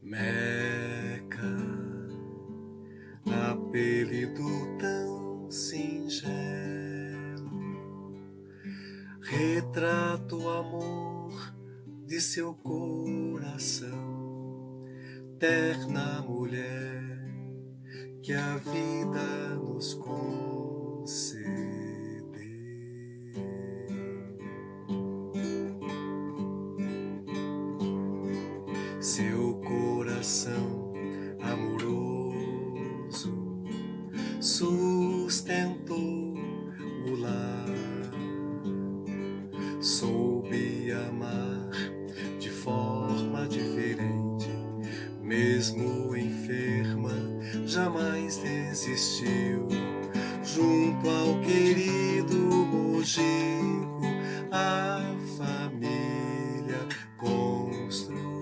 Meca, apelido tão singelo, retrata o amor de seu coração, terna mulher que a vida nos concedeu. Seu coração amoroso sustentou o lar, soube amar de forma diferente, mesmo enferma, jamais desistiu. Junto ao querido Mojico, a família construiu.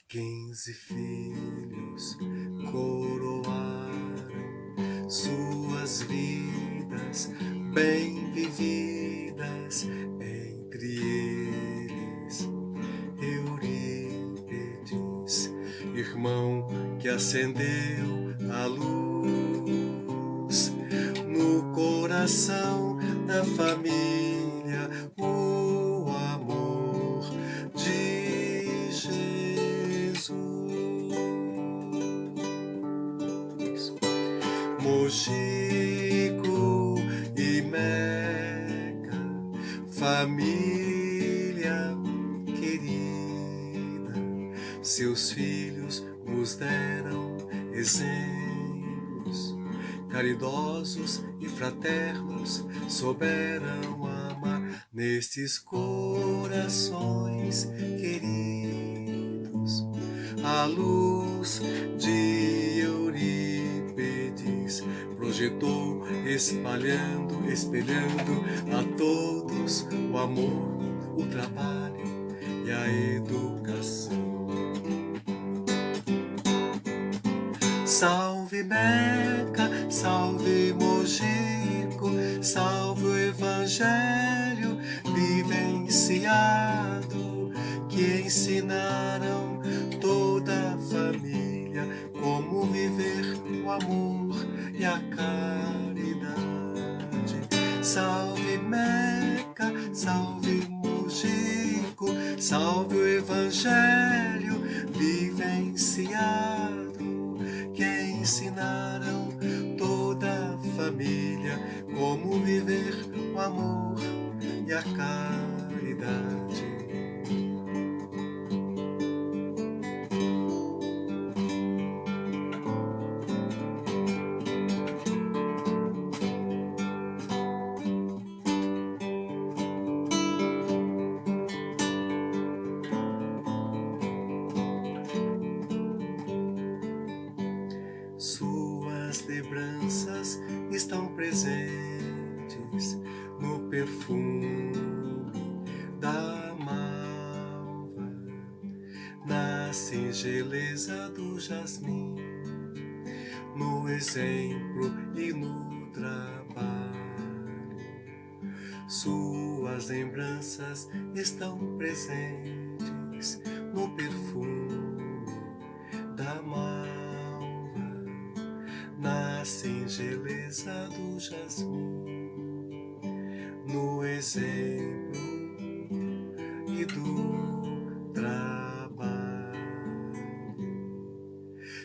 15 filhos coroaram suas vidas bem vividas, entre eles Eurípides, irmão que acendeu a luz no coração da família, o amor de Jesus. Mojico e Meca, família querida, seus filhos nos deram exemplos, caridosos e fraternos, souberam amar nestes corações queridos. A luz de Eurípides projetou, espalhando a todos o amor, o trabalho e a educação. Salve Meca, salve Mojico, salve o Evangelho vivenciado, que ensinaram toda a família como viver o amor e a caridade. Salve Meca, salve Mojico, salve o Evangelho vivenciado, que ensinaram toda a família como viver o amor e a caridade. Suas lembranças estão presentes no perfume da malva, na singeleza do jasmim, no exemplo e no trabalho. Suas lembranças estão presentes no perfume da malva, na singeleza do jasmim, no exemplo e do trabalho.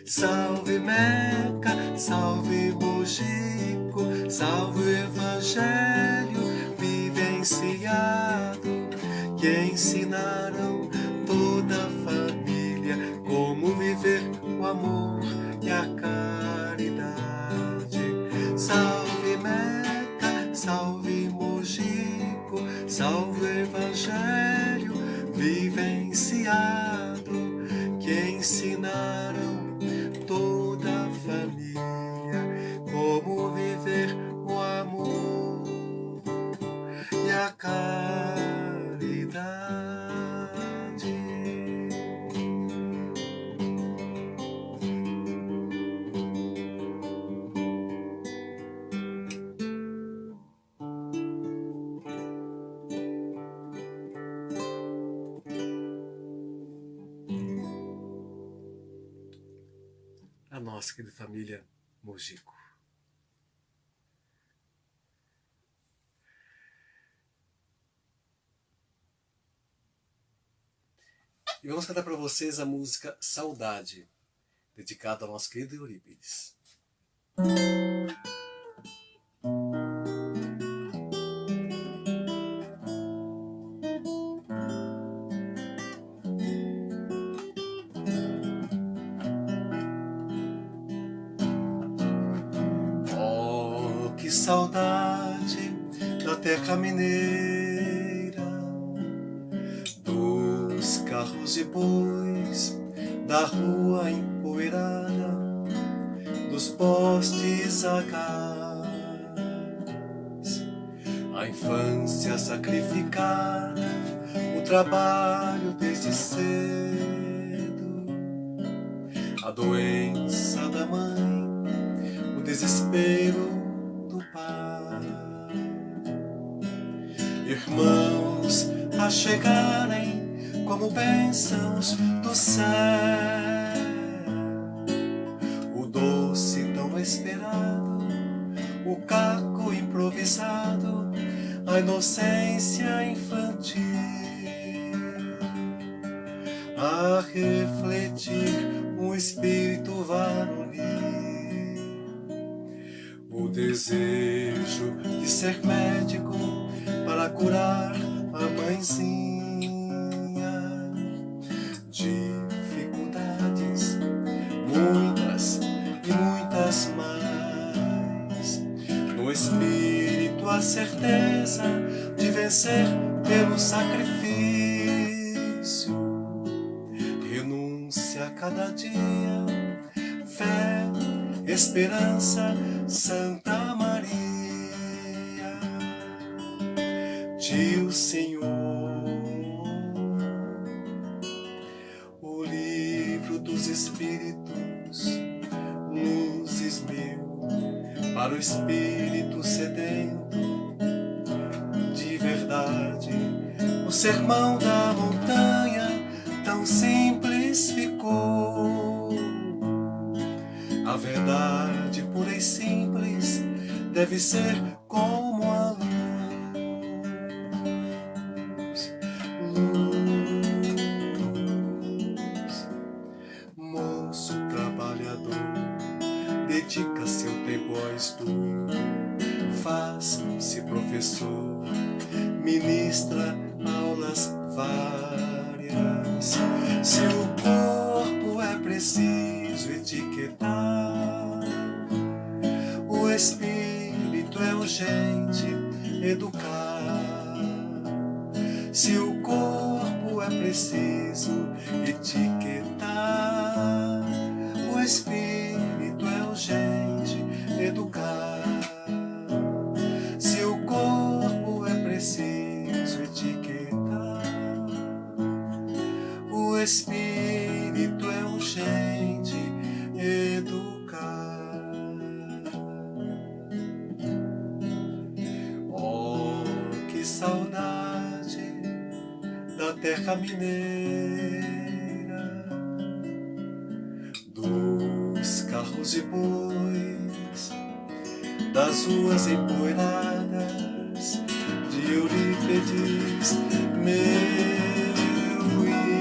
Salve Meca, salve Mojico, salve o Evangelho vivenciado, que ensinaram toda a família como viver o amor e a caridade. Salve Meca, salve Mojico, salve o Evangelho vivenciado, que ensinaram toda a família como viver o amor e a caridade. nossa querida família Mojico. E vamos cantar para vocês a música Saudade, dedicada ao nosso querido Eurípides. Oh, que saudade da terra mineira, dos carros e bois, da rua empoeirada, dos postes a gás, a infância sacrificada, o trabalho desde cedo, a doença da mãe, o desespero do pai, irmãos a chegarem como bênçãos do céu, o doce tão esperado, o caco improvisado, a inocência infantil, a refletir um espírito varonil, o desejo de ser médico para curar a mãezinha, dificuldades muitas e muitas mais, no espírito a certeza de vencer pelo sacrifício, renúncia a cada dia, fé, esperança, Santa Maria, Tio Senhor, o livro dos Espíritos luzes mil para o espírito sedento de verdade. O sermão da montanha tão simples ficou. A verdade pura e simples deve ser como a luz. Luz, moço trabalhador, dedica seu tempo ao estudo, faz-se professor, ministra aulas várias. Se o corpo é preciso etiquetar, o espírito é urgente educar. Se o corpo é preciso etiquetar, o espírito é urgente educar. Se o corpo é preciso etiquetar, o espírito é urgente educar. Oh, que saudade da terra mineira, dos carros e bois, das ruas empoeiradas de Eurípides, meu irmão.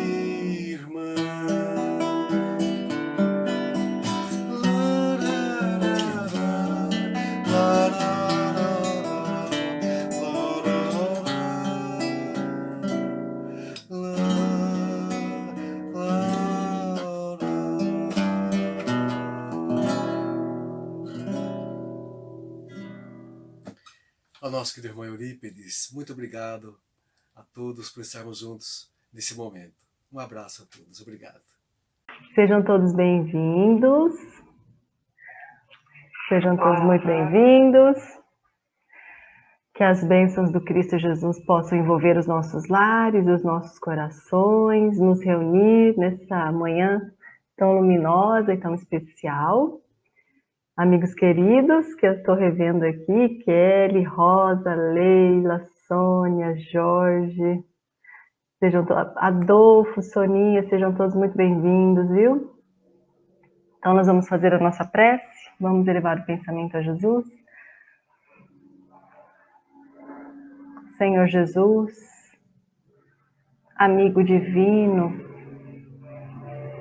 Ao nosso querido irmão Eurípides, muito obrigado a todos por estarmos juntos nesse momento. Um abraço a todos, obrigado. Sejam todos bem-vindos. Sejam todos muito bem-vindos. Que as bênçãos do Cristo Jesus possam envolver os nossos lares, os nossos corações, nos reunir nessa manhã tão luminosa e tão especial. Amigos queridos, que eu estou revendo aqui, Kelly, Rosa, Leila, Sônia, Jorge, Adolfo, Soninha, sejam todos muito bem-vindos, viu? Então nós vamos fazer a nossa prece, vamos elevar o pensamento a Jesus. Senhor Jesus, amigo divino,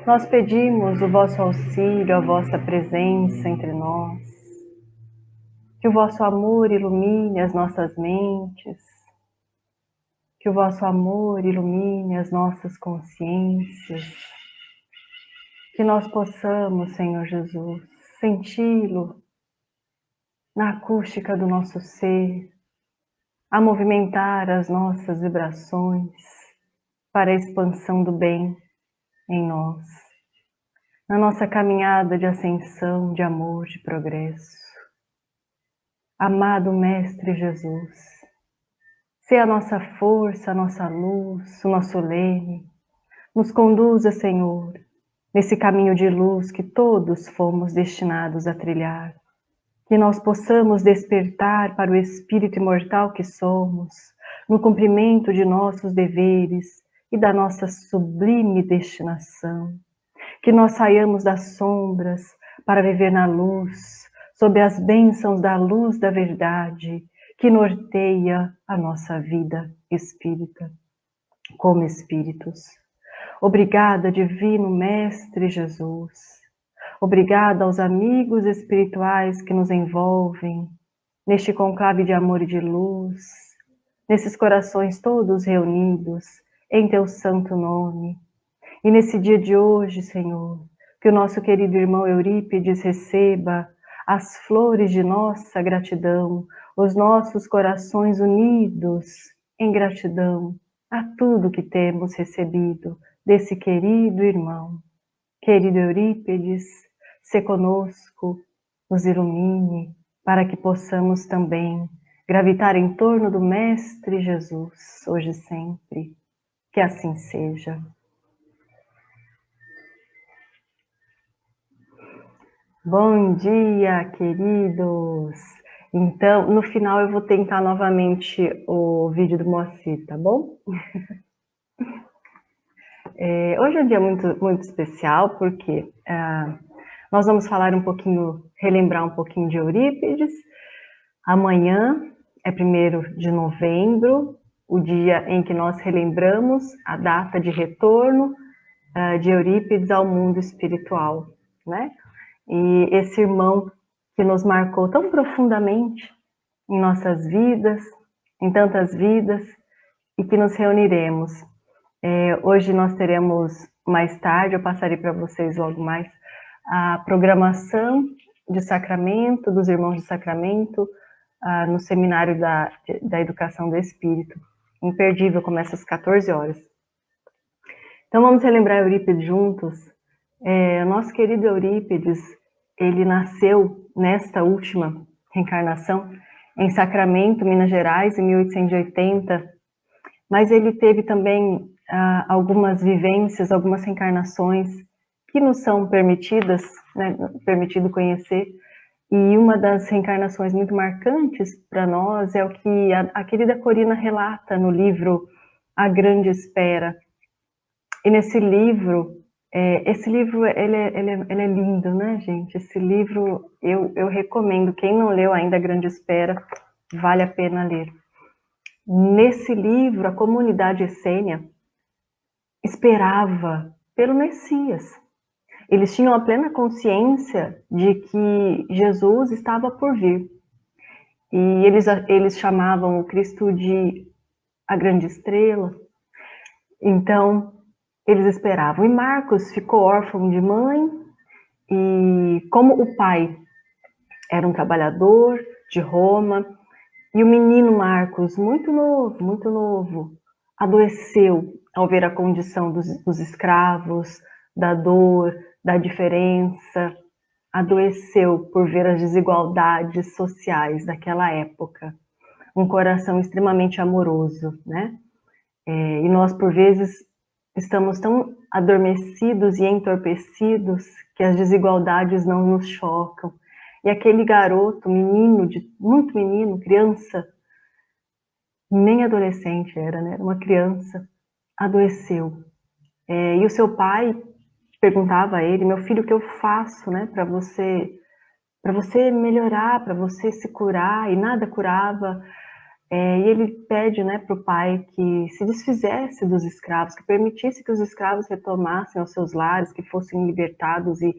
nós pedimos o vosso auxílio, a vossa presença entre nós, que o vosso amor ilumine as nossas mentes, que o vosso amor ilumine as nossas consciências, que nós possamos, Senhor Jesus, senti-lo na acústica do nosso ser, a movimentar as nossas vibrações para a expansão do bem em nós, na nossa caminhada de ascensão, de amor, de progresso. Amado Mestre Jesus, se a nossa força, a nossa luz, o nosso leme, nos conduza, Senhor, nesse caminho de luz que todos fomos destinados a trilhar, que nós possamos despertar para o espírito imortal que somos, no cumprimento de nossos deveres e da nossa sublime destinação, que nós saiamos das sombras para viver na luz, sob as bênçãos da luz da verdade, que norteia a nossa vida espírita, como espíritos. Obrigada, Divino Mestre Jesus. Obrigada aos amigos espirituais que nos envolvem neste conclave de amor e de luz, nesses corações todos reunidos em Teu santo nome. E nesse dia de hoje, Senhor, que o nosso querido irmão Eurípides receba as flores de nossa gratidão, os nossos corações unidos em gratidão a tudo que temos recebido desse querido irmão. Querido Eurípides, se conosco, nos ilumine, para que possamos também gravitar em torno do Mestre Jesus, hoje e sempre. Que assim seja. Bom dia, queridos! Então, no final eu vou tentar novamente o vídeo do Moacir, tá bom? Hoje é um dia muito especial, porque nós vamos falar um pouquinho, relembrar um pouquinho de Eurípides. Amanhã é 1º de novembro, o dia em que nós relembramos a data de retorno de Eurípides ao mundo espiritual, né? E esse irmão que nos marcou tão profundamente em nossas vidas, em tantas vidas, e que nos reuniremos. Hoje nós teremos, mais tarde, eu passarei para vocês logo mais, a programação de sacramento, dos irmãos de sacramento, no seminário da Educação do Espírito. Imperdível, começa às 14 horas. Então vamos relembrar Eurípides juntos. Nosso querido Eurípides, ele nasceu nesta última reencarnação em Sacramento, Minas Gerais, em 1880, mas ele teve também algumas vivências, algumas reencarnações que nos são permitidas, né, permitido conhecer, e uma das reencarnações muito marcantes para nós é o que a querida Corina relata no livro A Grande Espera. E nesse livro, esse livro ele é lindo, né, gente? Esse livro eu recomendo, quem não leu ainda A Grande Espera, vale a pena ler. Nesse livro, a comunidade essênia esperava pelo Messias. Eles tinham a plena consciência de que Jesus estava por vir. E eles chamavam o Cristo de a grande estrela. Então, eles esperavam. E Marcos ficou órfão de mãe, e como o pai era um trabalhador de Roma, e o menino Marcos, muito novo, adoeceu ao ver a condição dos escravos, da dor, da diferença, adoeceu por ver as desigualdades sociais daquela época. Um coração extremamente amoroso, né? E nós, por vezes, estamos tão adormecidos e entorpecidos que as desigualdades não nos chocam. E aquele garoto, muito menino, criança, nem adolescente era, né? Uma criança, adoeceu. E o seu pai perguntava a ele: meu filho, o que eu faço, né, para você melhorar, para você se curar? E nada curava. E ele pede, né, para o pai que se desfizesse dos escravos, que permitisse que os escravos retomassem aos seus lares, que fossem libertados. E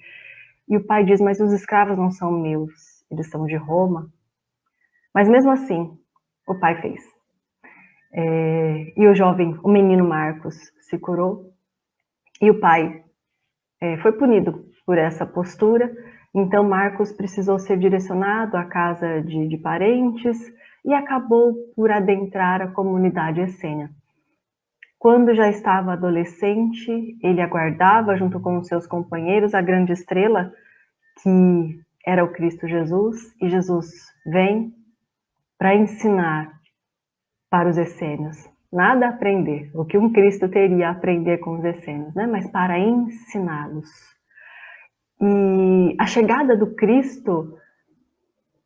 o pai diz: mas os escravos não são meus, eles são de Roma. Mas mesmo assim, o pai fez. E o menino Marcos, se curou. E o pai foi punido por essa postura. Então Marcos precisou ser direcionado à casa de parentes e acabou por adentrar a comunidade essênia. Quando já estava adolescente, ele aguardava, junto com os seus companheiros, a grande estrela, que era o Cristo Jesus, e Jesus vem para ensinar para os essênios. Nada a aprender, o que um Cristo teria a aprender com os essênios, né? Mas para ensiná-los. E a chegada do Cristo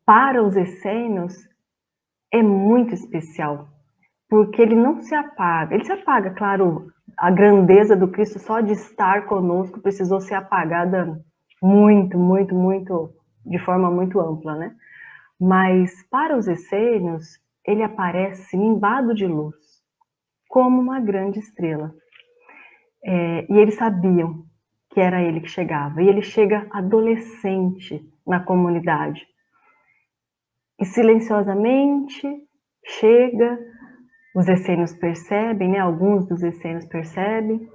para os essênios é muito especial, porque ele não se apaga. Ele se apaga, claro, a grandeza do Cristo só de estar conosco precisou ser apagada muito, muito, muito, de forma muito ampla, né? Mas para os essênios, ele aparece nimbado de luz, como uma grande estrela. E eles sabiam que era ele que chegava. E ele chega adolescente na comunidade. E silenciosamente chega, os essênios percebem, né? Alguns dos essênios percebem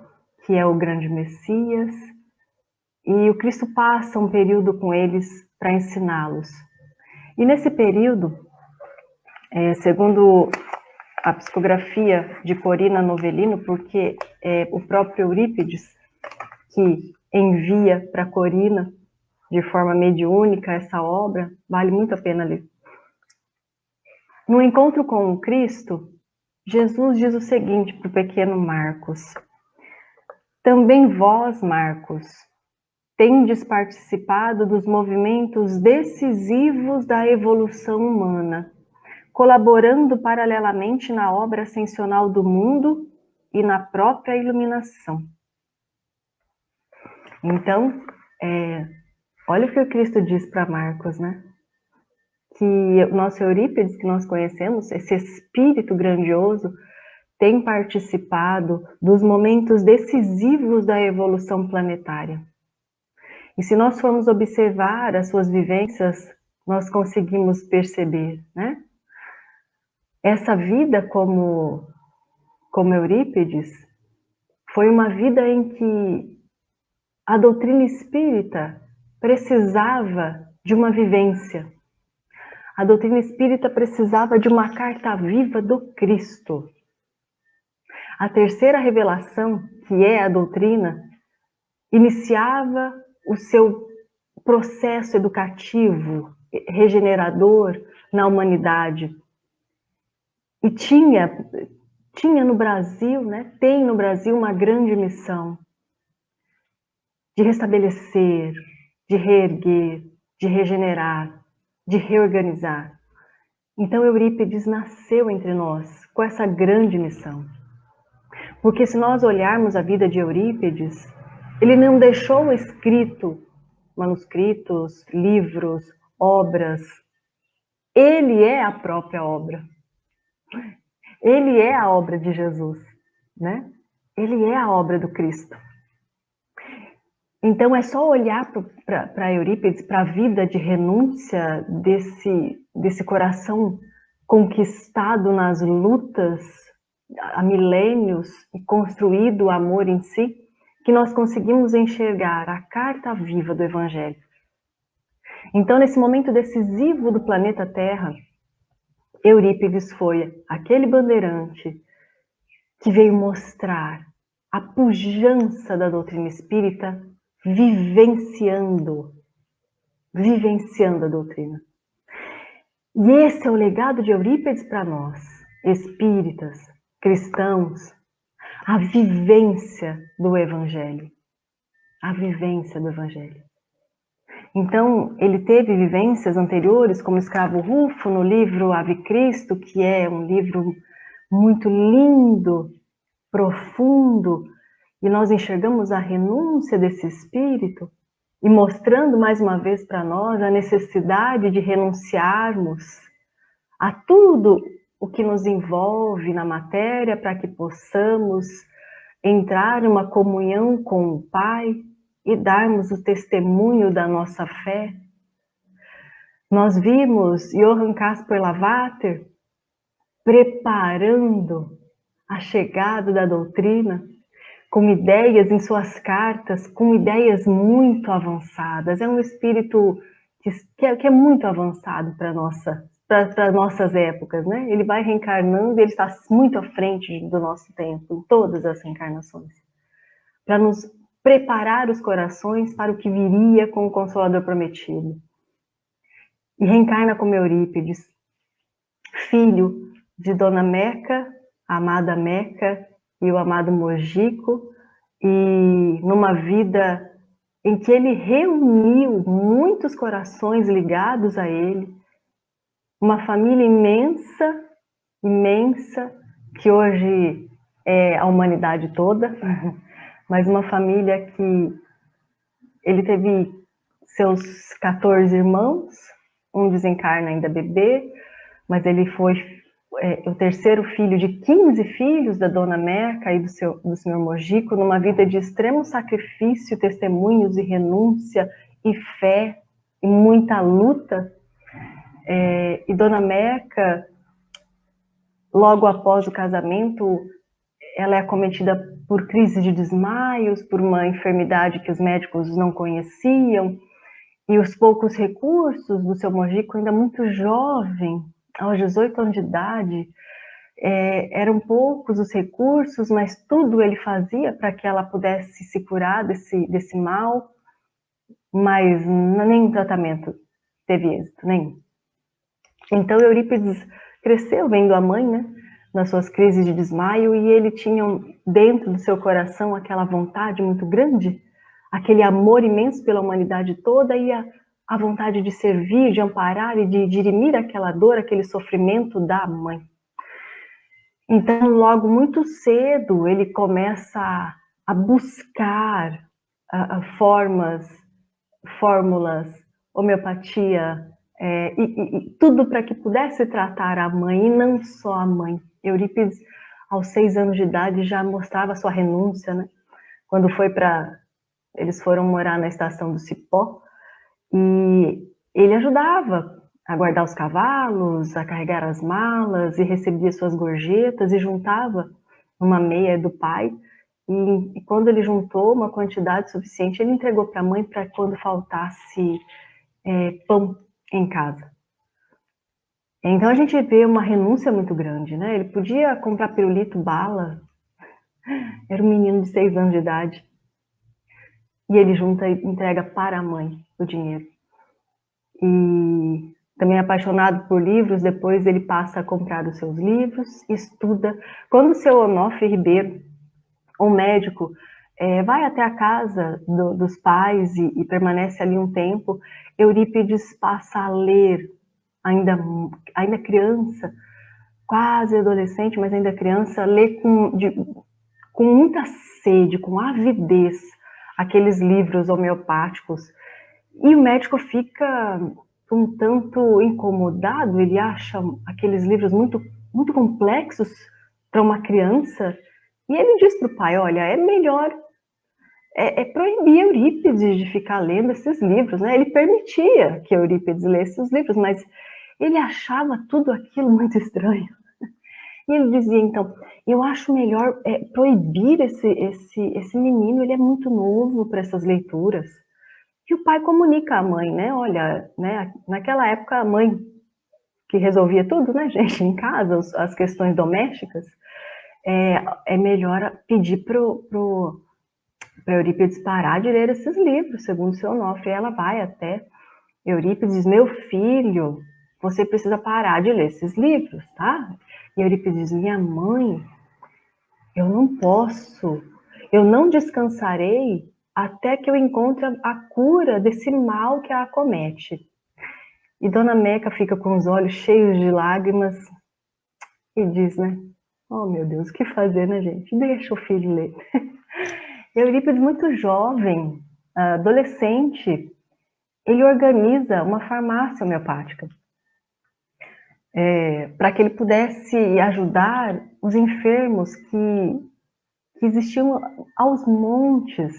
que é o grande Messias. E o Cristo passa um período com eles para ensiná-los. E nesse período, segundo a psicografia de Corina Novellino, porque é o próprio Eurípides que envia para Corina de forma mediúnica essa obra, vale muito a pena ler. No encontro com o Cristo, Jesus diz o seguinte para o pequeno Marcos: também vós, Marcos, tendes participado dos movimentos decisivos da evolução humana, colaborando paralelamente na obra ascensional do mundo e na própria iluminação. Então, olha o que o Cristo diz para Marcos, né? Que o nosso Eurípides, que nós conhecemos, esse espírito grandioso, tem participado dos momentos decisivos da evolução planetária. E se nós formos observar as suas vivências, nós conseguimos perceber, né? Essa vida como Eurípides foi uma vida em que a doutrina espírita precisava de uma vivência. A doutrina espírita precisava de uma carta viva do Cristo. A terceira revelação, que é a doutrina, iniciava o seu processo educativo, regenerador na humanidade. E tinha no Brasil, né, tem no Brasil uma grande missão de restabelecer, de reerguer, de regenerar, de reorganizar. Então Eurípides nasceu entre nós com essa grande missão. Porque se nós olharmos a vida de Eurípides, ele não deixou escrito manuscritos, livros, obras. Ele é a própria obra. Ele é a obra de Jesus, né? Ele é a obra do Cristo. Então é só olhar para Eurípides, para a vida de renúncia desse coração conquistado nas lutas há milênios e construído o amor em si, que nós conseguimos enxergar a carta viva do Evangelho. Então, nesse momento decisivo do planeta Terra, Eurípides foi aquele bandeirante que veio mostrar a pujança da doutrina espírita vivenciando a doutrina. E esse é o legado de Eurípides para nós, espíritas, cristãos, a vivência do Evangelho. A vivência do Evangelho. Então, ele teve vivências anteriores, como Escravo Rufo, no livro Ave Cristo, que é um livro muito lindo, profundo, e nós enxergamos a renúncia desse espírito e mostrando mais uma vez para nós a necessidade de renunciarmos a tudo o que nos envolve na matéria para que possamos entrar em uma comunhão com o Pai e darmos o testemunho da nossa fé. Nós vimos Johann Caspar Lavater preparando a chegada da doutrina com ideias em suas cartas, com ideias muito avançadas. É um espírito que é muito avançado para nossas épocas, né? Ele vai reencarnando e ele está muito à frente do nosso tempo, em todas as reencarnações, para nos preparar os corações para o que viria com o Consolador prometido. E reencarna como Eurípides, filho de Dona Meca, a amada Meca e o amado Mojico, e numa vida em que ele reuniu muitos corações ligados a ele, uma família imensa, imensa, que hoje é a humanidade toda, mas uma família que ele teve seus 14 irmãos, um desencarna ainda bebê, mas ele foi o terceiro filho de 15 filhos da Dona Meca e do senhor Mojico, numa vida de extremo sacrifício, testemunhos e renúncia e fé e muita luta. E Dona Meca, logo após o casamento, ela é acometida por crise de desmaios, por uma enfermidade que os médicos não conheciam, e os poucos recursos do seu Mojico, ainda muito jovem, aos 18 anos de idade, eram poucos os recursos, mas tudo ele fazia para que ela pudesse se curar desse mal, mas nenhum tratamento teve êxito, nenhum. Então Eurípides cresceu vendo a mãe, né, nas suas crises de desmaio, e ele tinha dentro do seu coração aquela vontade muito grande, aquele amor imenso pela humanidade toda e a vontade de servir, de amparar e de dirimir aquela dor, aquele sofrimento da mãe. Então, logo muito cedo, ele começa a buscar fórmulas, homeopatia, e tudo para que pudesse tratar a mãe, e não só a mãe. Eurípides, aos 6 anos de idade, já mostrava sua renúncia, né? Quando eles foram morar na estação do Cipó, e ele ajudava a guardar os cavalos, a carregar as malas, e recebia suas gorjetas, e juntava uma meia do pai, e quando ele juntou uma quantidade suficiente, ele entregou para a mãe para quando faltasse pão em casa. Então a gente vê uma renúncia muito grande, né? Ele podia comprar pirulito, bala, era um menino de 6 anos de idade, e ele junta e entrega para a mãe o dinheiro. E também apaixonado por livros, depois ele passa a comprar os seus livros, estuda. Quando o seu Onofre Ribeiro, um médico, vai até a casa dos pais e permanece ali um tempo, Eurípides passa a ler, ainda criança, quase adolescente, mas ainda criança, lê com muita sede, com avidez, aqueles livros homeopáticos. E o médico fica um tanto incomodado, ele acha aqueles livros muito, muito complexos para uma criança, e ele diz para o pai, olha, é melhor proibir Eurípides de ficar lendo esses livros, né? Ele permitia que Eurípides lesse os livros, mas ele achava tudo aquilo muito estranho. E ele dizia, então, eu acho melhor proibir esse menino, ele é muito novo para essas leituras. E o pai comunica à mãe, né? Olha, né? Naquela época a mãe que resolvia tudo, né, gente, em casa, as questões domésticas, é melhor pedir para Eurípides parar de ler esses livros, segundo seu Onofre. E ela vai até Eurípides e diz, meu filho, você precisa parar de ler esses livros, tá? E Eurípides diz, minha mãe, eu não posso, eu não descansarei até que eu encontre a cura desse mal que a acomete. E Dona Meca fica com os olhos cheios de lágrimas e diz, né? Oh, meu Deus, o que fazer, né, gente? Deixa o filho ler. Eurípides, muito jovem, adolescente, ele organiza uma farmácia homeopática para que ele pudesse ajudar os enfermos que existiam aos montes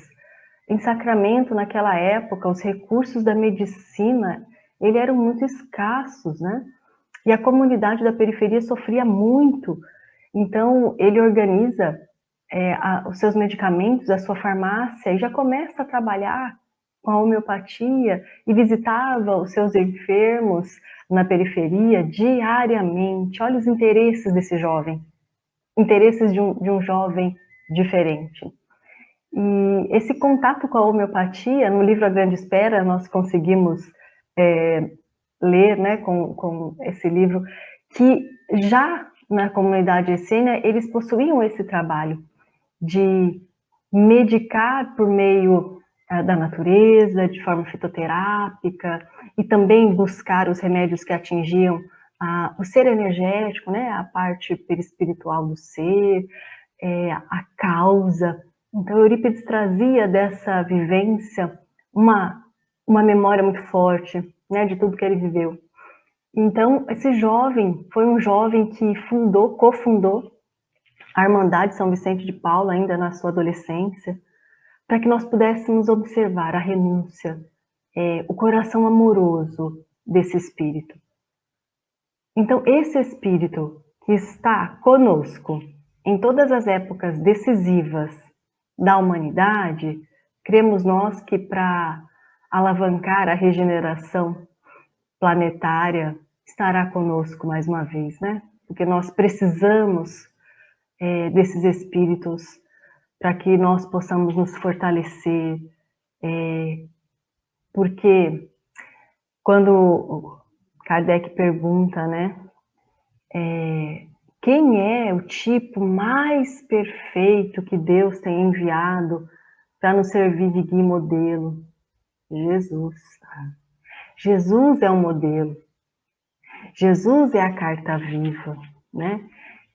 em Sacramento naquela época. Os recursos da medicina eram muito escassos, né? E a comunidade da periferia sofria muito. Então ele organiza os seus medicamentos, a sua farmácia, e já começa a trabalhar com a homeopatia e visitava os seus enfermos na periferia diariamente. Olha os interesses desse jovem, interesses de um jovem diferente. E esse contato com a homeopatia, no livro A Grande Espera, nós conseguimos ler, né, com esse livro, que já na comunidade essênia eles possuíam esse trabalho de medicar por meio da natureza, de forma fitoterápica, e também buscar os remédios que atingiam o ser energético, né, a parte perispiritual do ser, a causa. Então, Eurípides trazia dessa vivência uma memória muito forte, né, de tudo que ele viveu. Então, esse jovem foi um jovem que cofundou a Irmandade São Vicente de Paulo, ainda na sua adolescência, para que nós pudéssemos observar a renúncia, o coração amoroso desse espírito. Então, esse espírito que está conosco em todas as épocas decisivas da humanidade, cremos nós que para alavancar a regeneração planetária estará conosco mais uma vez, né? Porque nós precisamos desses espíritos para que nós possamos nos fortalecer, porque quando Kardec pergunta, né, quem é o tipo mais perfeito que Deus tem enviado para nos servir de guia e modelo? Jesus. Jesus é o modelo. Jesus é a carta viva, né?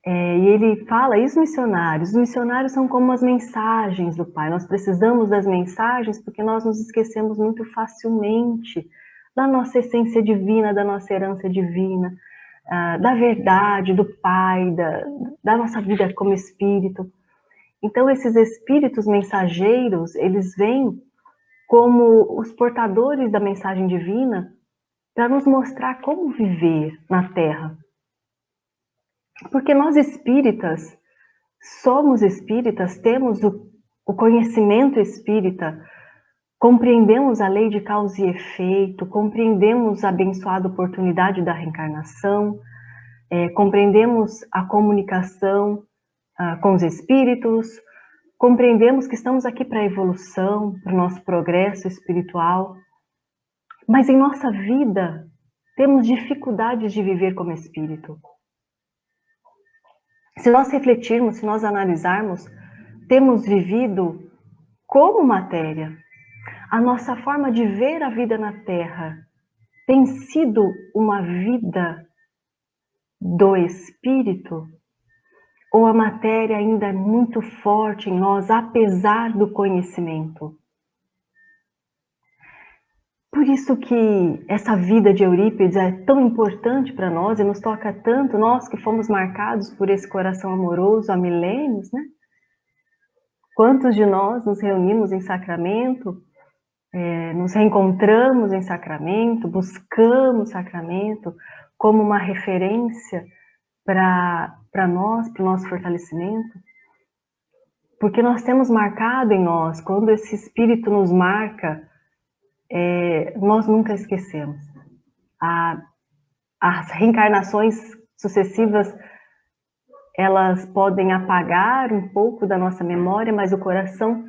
E ele fala, e os missionários? Os missionários são como as mensagens do Pai. Nós precisamos das mensagens porque nós nos esquecemos muito facilmente da nossa essência divina, da nossa herança divina, da verdade, do Pai, da nossa vida como espírito. Então, esses espíritos mensageiros, eles vêm como os portadores da mensagem divina para nos mostrar como viver na Terra. Porque nós espíritas, somos espíritas, temos o conhecimento espírita, compreendemos a lei de causa e efeito, compreendemos a abençoada oportunidade da reencarnação, compreendemos a comunicação com os espíritos, compreendemos que estamos aqui para a evolução, para o nosso progresso espiritual, mas em nossa vida temos dificuldades de viver como espírito. Se nós refletirmos, se nós analisarmos, temos vivido como matéria. A nossa forma de ver a vida na Terra tem sido uma vida do espírito? Ou a matéria ainda é muito forte em nós, apesar do conhecimento? Por isso que essa vida de Eurípides é tão importante para nós e nos toca tanto, nós que fomos marcados por esse coração amoroso há milênios, né? Quantos de nós nos reunimos em Sacramento, nos reencontramos em Sacramento, buscamos Sacramento como uma referência para nós, para o nosso fortalecimento? Porque nós temos marcado em nós, quando esse espírito nos marca, nós nunca esquecemos. As reencarnações sucessivas, elas podem apagar um pouco da nossa memória, mas o coração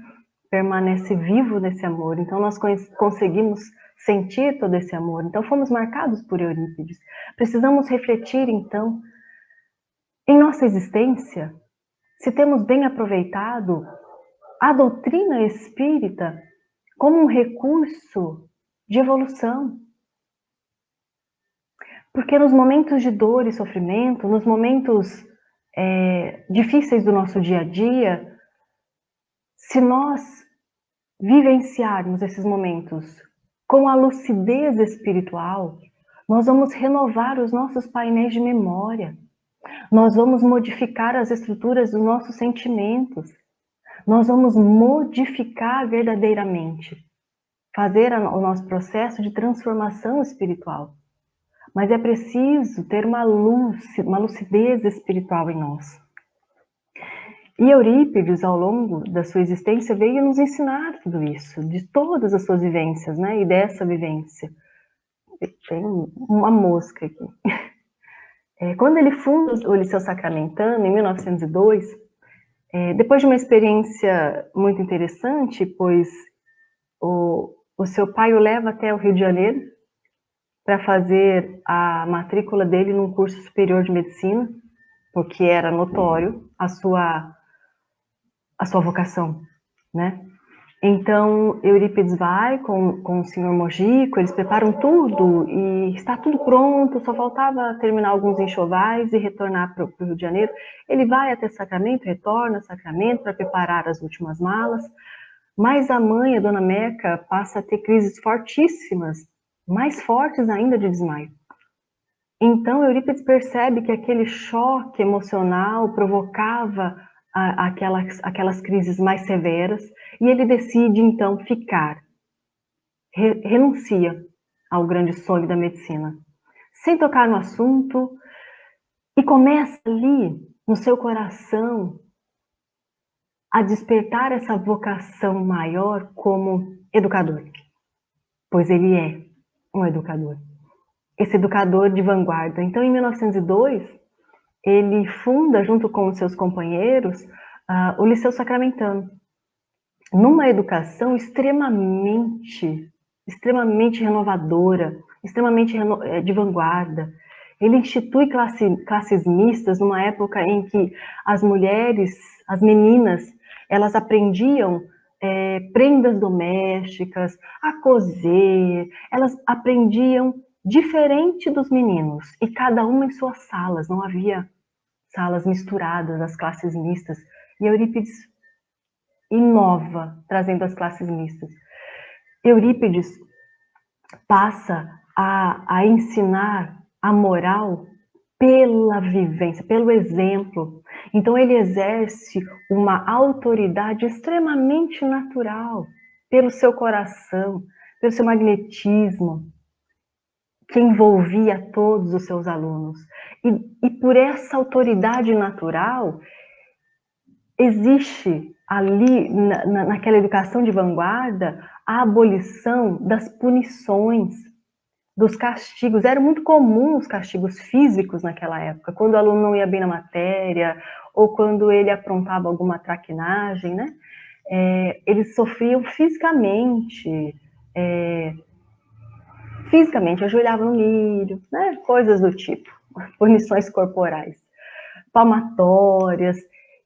permanece vivo nesse amor. Então nós conseguimos sentir todo esse amor. Então fomos marcados por Eurípides. Precisamos refletir então em nossa existência, se temos bem aproveitado a doutrina espírita como um recurso de evolução. Porque nos momentos de dor e sofrimento, nos momentos difíceis do nosso dia a dia, Se nós vivenciarmos esses momentos com a lucidez espiritual, nós vamos renovar os nossos painéis de memória, nós vamos modificar as estruturas dos nossos sentimentos, nós vamos modificar verdadeiramente, fazer o nosso processo de transformação espiritual. Mas é preciso ter uma lucidez espiritual em nós. E Eurípides, ao longo da sua existência, veio nos ensinar tudo isso, de todas as suas vivências, né? E dessa vivência. Tem uma mosca aqui. Quando ele funda o Liceu Sacramentano, em 1902, depois de uma experiência muito interessante, pois o seu pai o leva até o Rio de Janeiro para fazer a matrícula dele num curso superior de medicina, porque era notório a sua vocação, né? Então, Eurípides vai com o senhor Mojico, eles preparam tudo e está tudo pronto, só faltava terminar alguns enxovais e retornar para o Rio de Janeiro. Ele vai até Sacramento, retorna a Sacramento para preparar as últimas malas, mas a mãe, a dona Meca, passa a ter crises fortíssimas, mais fortes ainda de desmaio. Então, Eurípides percebe que aquele choque emocional provocava aquelas crises mais severas, e ele decide, então, ficar. Renuncia ao grande sonho da medicina, sem tocar no assunto, e começa ali, no seu coração, a despertar essa vocação maior como educador, pois ele é um educador. Esse educador de vanguarda. Então, em 1902, ele funda, junto com os seus companheiros, o Liceu Sacramentano, numa educação extremamente renovadora, extremamente de vanguarda. Ele institui classes mistas numa época em que as mulheres, as meninas, elas aprendiam prendas domésticas, a cozer, elas aprendiam diferente dos meninos, e cada uma em suas salas, não havia salas misturadas, as classes mistas. E Eurípides inova, trazendo as classes mistas. Eurípides passa a ensinar a moral pela vivência, pelo exemplo. Então ele exerce uma autoridade extremamente natural, pelo seu coração, pelo seu magnetismo, que envolvia todos os seus alunos. E por essa autoridade natural, existe ali, naquela educação de vanguarda, a abolição das punições, dos castigos. Era muito comum os castigos físicos naquela época, quando o aluno não ia bem na matéria, ou quando ele aprontava alguma traquinagem, né? Eles sofriam fisicamente, ajoelhavam no milho, né? Coisas do tipo, punições corporais, palmatórias.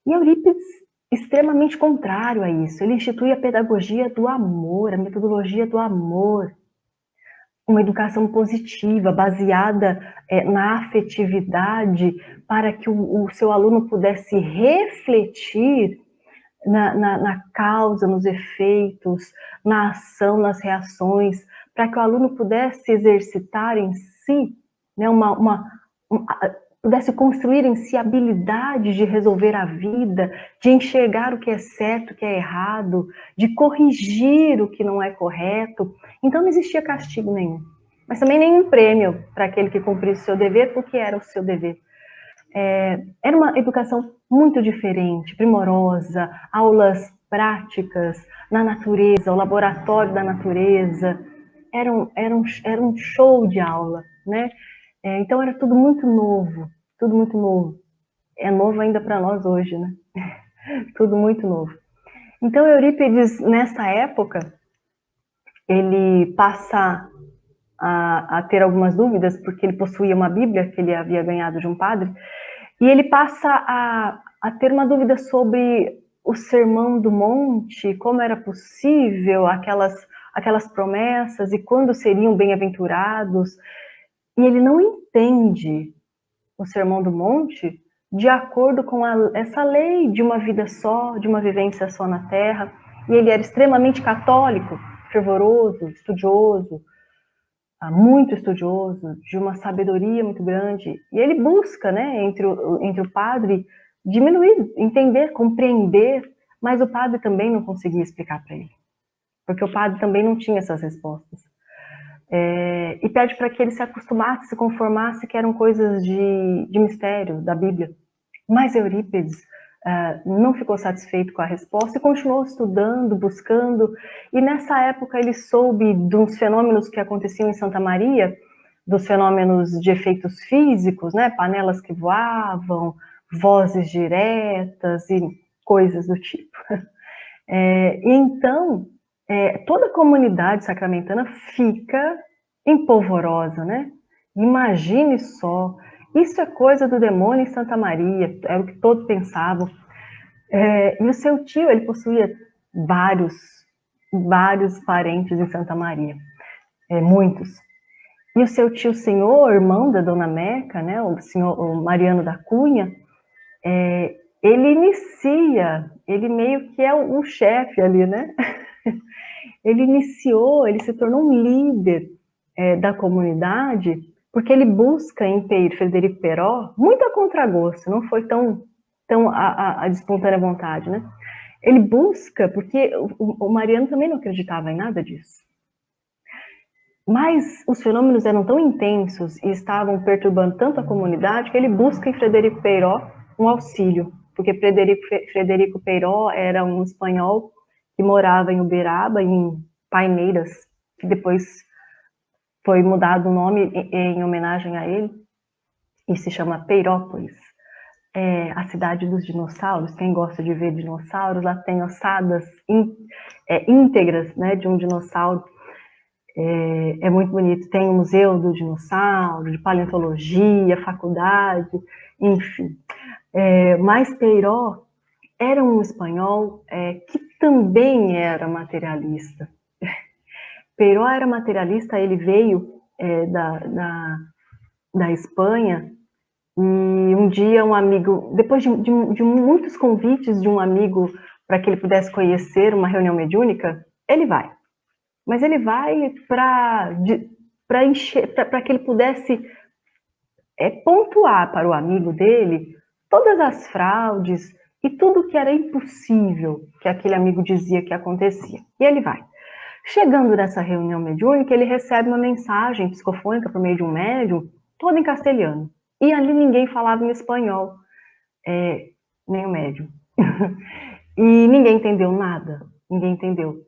E Eurípides, extremamente contrário a isso, ele institui a pedagogia do amor, a metodologia do amor, uma educação positiva, baseada na afetividade, para que o seu aluno pudesse refletir na causa, nos efeitos, na ação, nas reações, para que o aluno pudesse exercitar em si, né, pudesse construir em si habilidades de resolver a vida, de enxergar o que é certo, o que é errado, de corrigir o que não é correto. Então não existia castigo nenhum, mas também nenhum prêmio para aquele que cumprisse o seu dever, porque era o seu dever. Era uma educação muito diferente, primorosa, aulas práticas na natureza, o laboratório da natureza, era um show de aula, né? Então era tudo muito novo, tudo muito novo. É novo ainda para nós hoje, né? Tudo muito novo. Então Eurípides, nessa época, ele passa a ter algumas dúvidas, porque ele possuía uma Bíblia que ele havia ganhado de um padre, e ele passa a ter uma dúvida sobre o Sermão do Monte, como era possível aquelas promessas e quando seriam bem-aventurados. E ele não entende o Sermão do Monte de acordo com essa lei de uma vida só, de uma vivência só na Terra. E ele era extremamente católico, fervoroso, estudioso, muito estudioso, de uma sabedoria muito grande. E ele busca, né, entre o padre, diminuir, entender, compreender, mas o padre também não conseguia explicar para ele, porque o padre também não tinha essas respostas. E pede para que ele se acostumasse, se conformasse que eram coisas de mistério da Bíblia. Mas Eurípides não ficou satisfeito com a resposta e continuou estudando, buscando. E nessa época ele soube dos fenômenos que aconteciam em Santa Maria, dos fenômenos de efeitos físicos, né? Panelas que voavam, vozes diretas e coisas do tipo. E então, toda a comunidade sacramentana fica empolvorosa, né? Imagine só, isso é coisa do demônio em Santa Maria, era o que todos pensavam. E o seu tio, ele possuía vários parentes em Santa Maria, muitos. E o seu tio senhor, irmão da Dona Meca, né, o Mariano da Cunha, ele meio que é o chefe ali, né? Ele se tornou um líder da comunidade, porque ele busca em Frederico Peró, muito a contragosto, não foi tão de espontânea vontade, né? Ele busca, porque o Mariano também não acreditava em nada disso. Mas os fenômenos eram tão intensos e estavam perturbando tanto a comunidade que ele busca em Frederico Peiró um auxílio, porque Frederico Peiró era um espanhol que morava em Uberaba, em Paineiras, que depois foi mudado o nome em homenagem a ele, e se chama Peirópolis. A cidade dos dinossauros. Quem gosta de ver dinossauros, lá tem ossadas íntegras, né, de um dinossauro. É muito bonito. Tem o Museu do Dinossauro, de paleontologia, faculdade, enfim. Mas Peiró era um espanhol que também era materialista. Peiró era materialista, ele veio da Espanha, e um dia um amigo, depois de muitos convites de um amigo para que ele pudesse conhecer uma reunião mediúnica, ele vai. Mas ele vai para que ele pudesse pontuar para o amigo dele todas as fraudes e tudo que era impossível que aquele amigo dizia que acontecia. E ele vai. Chegando nessa reunião mediúnica, ele recebe uma mensagem psicofônica por meio de um médium, toda em castelhano. E ali ninguém falava em espanhol, nem o médium. E ninguém entendeu nada, ninguém entendeu.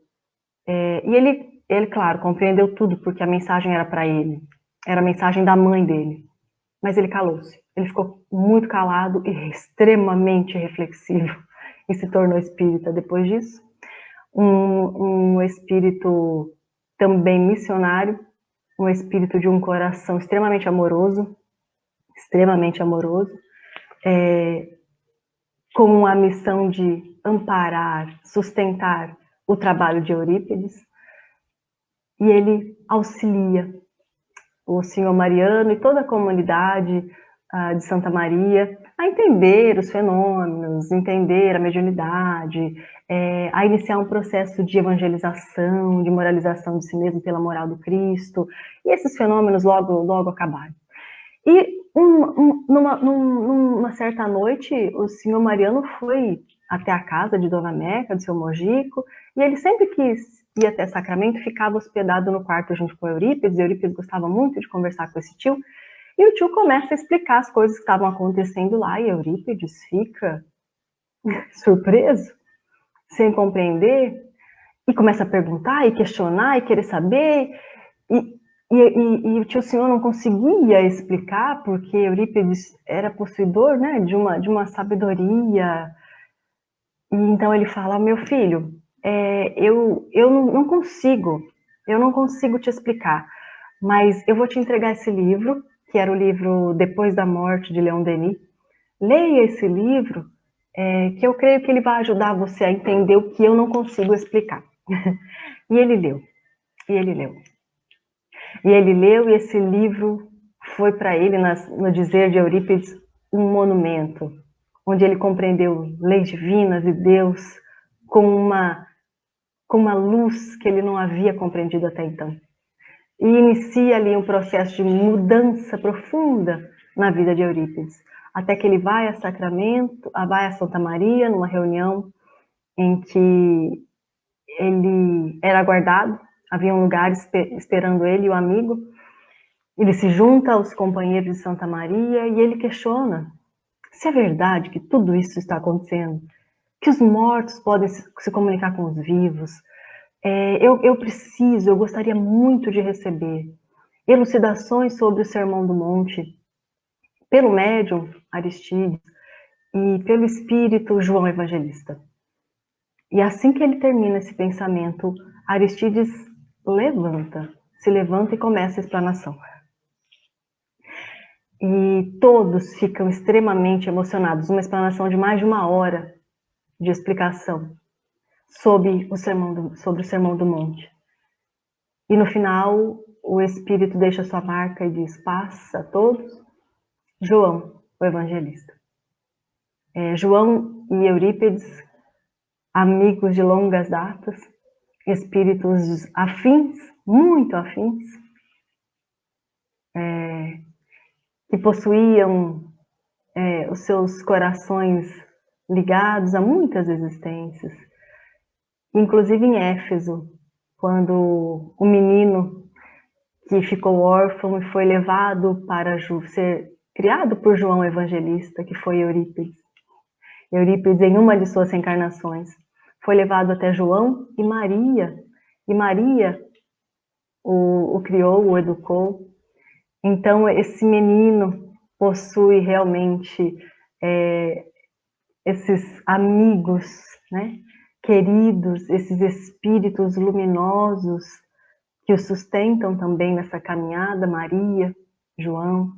E ele, claro, compreendeu tudo, porque a mensagem era para ele, era a mensagem da mãe dele. Mas ele calou-se, ele ficou muito calado e extremamente reflexivo, e se tornou espírita depois disso. Um espírito também missionário, um espírito de um coração extremamente amoroso, com a missão de amparar, sustentar o trabalho de Eurípides, e ele auxilia o senhor Mariano e toda a comunidade de Santa Maria a entender os fenômenos, entender a mediunidade, a iniciar um processo de evangelização, de moralização de si mesmo pela moral do Cristo, e esses fenômenos logo acabaram. E numa certa noite, o senhor Mariano foi até a casa de Dona Meca, do seu Mojico, e ele sempre quis ir até Sacramento, ficava hospedado no quarto junto com Eurípides, e Eurípides gostava muito de conversar com esse tio, e o tio começa a explicar as coisas que estavam acontecendo lá, e Eurípides fica surpreso, sem compreender, e começa a perguntar, e questionar, e querer saber, e o tio senhor não conseguia explicar, porque Eurípides era possuidor, né, de uma sabedoria. E então ele fala: meu filho, eu não consigo te explicar, mas eu vou te entregar esse livro, que era o livro Depois da Morte, de Leon Denis. Leia esse livro, que eu creio que ele vai ajudar você a entender o que eu não consigo explicar. E ele leu, e esse livro foi para ele, no dizer de Eurípides, um monumento, onde ele compreendeu leis divinas e Deus com uma luz que ele não havia compreendido até então. E inicia ali um processo de mudança profunda na vida de Eurípides, até que ele vai a Sacramento, vai a Santa Maria, numa reunião em que ele era aguardado, havia um lugar esperando ele e o amigo. Ele se junta aos companheiros de Santa Maria e ele questiona se é verdade que tudo isso está acontecendo, que os mortos podem se comunicar com os vivos. Eu gostaria muito de receber elucidações sobre o Sermão do Monte pelo médium Aristides e pelo espírito João Evangelista. E assim que ele termina esse pensamento, Aristides se levanta e começa a explanação. E todos ficam extremamente emocionados. Uma explanação de mais de 1 hora de explicação sobre o Sermão do Monte. E no final, o Espírito deixa sua marca e diz: paz a todos, João, o Evangelista. João e Eurípides, amigos de longas datas, espíritos afins, muito afins, que possuíam os seus corações ligados a muitas existências. Inclusive em Éfeso, quando o menino que ficou órfão e foi levado para ser criado por João Evangelista, que foi Eurípides. Eurípides, em uma de suas reencarnações, foi levado até João e Maria o criou, o educou. Então, esse menino possui realmente esses amigos, né, queridos, esses espíritos luminosos que o sustentam também nessa caminhada, Maria, João.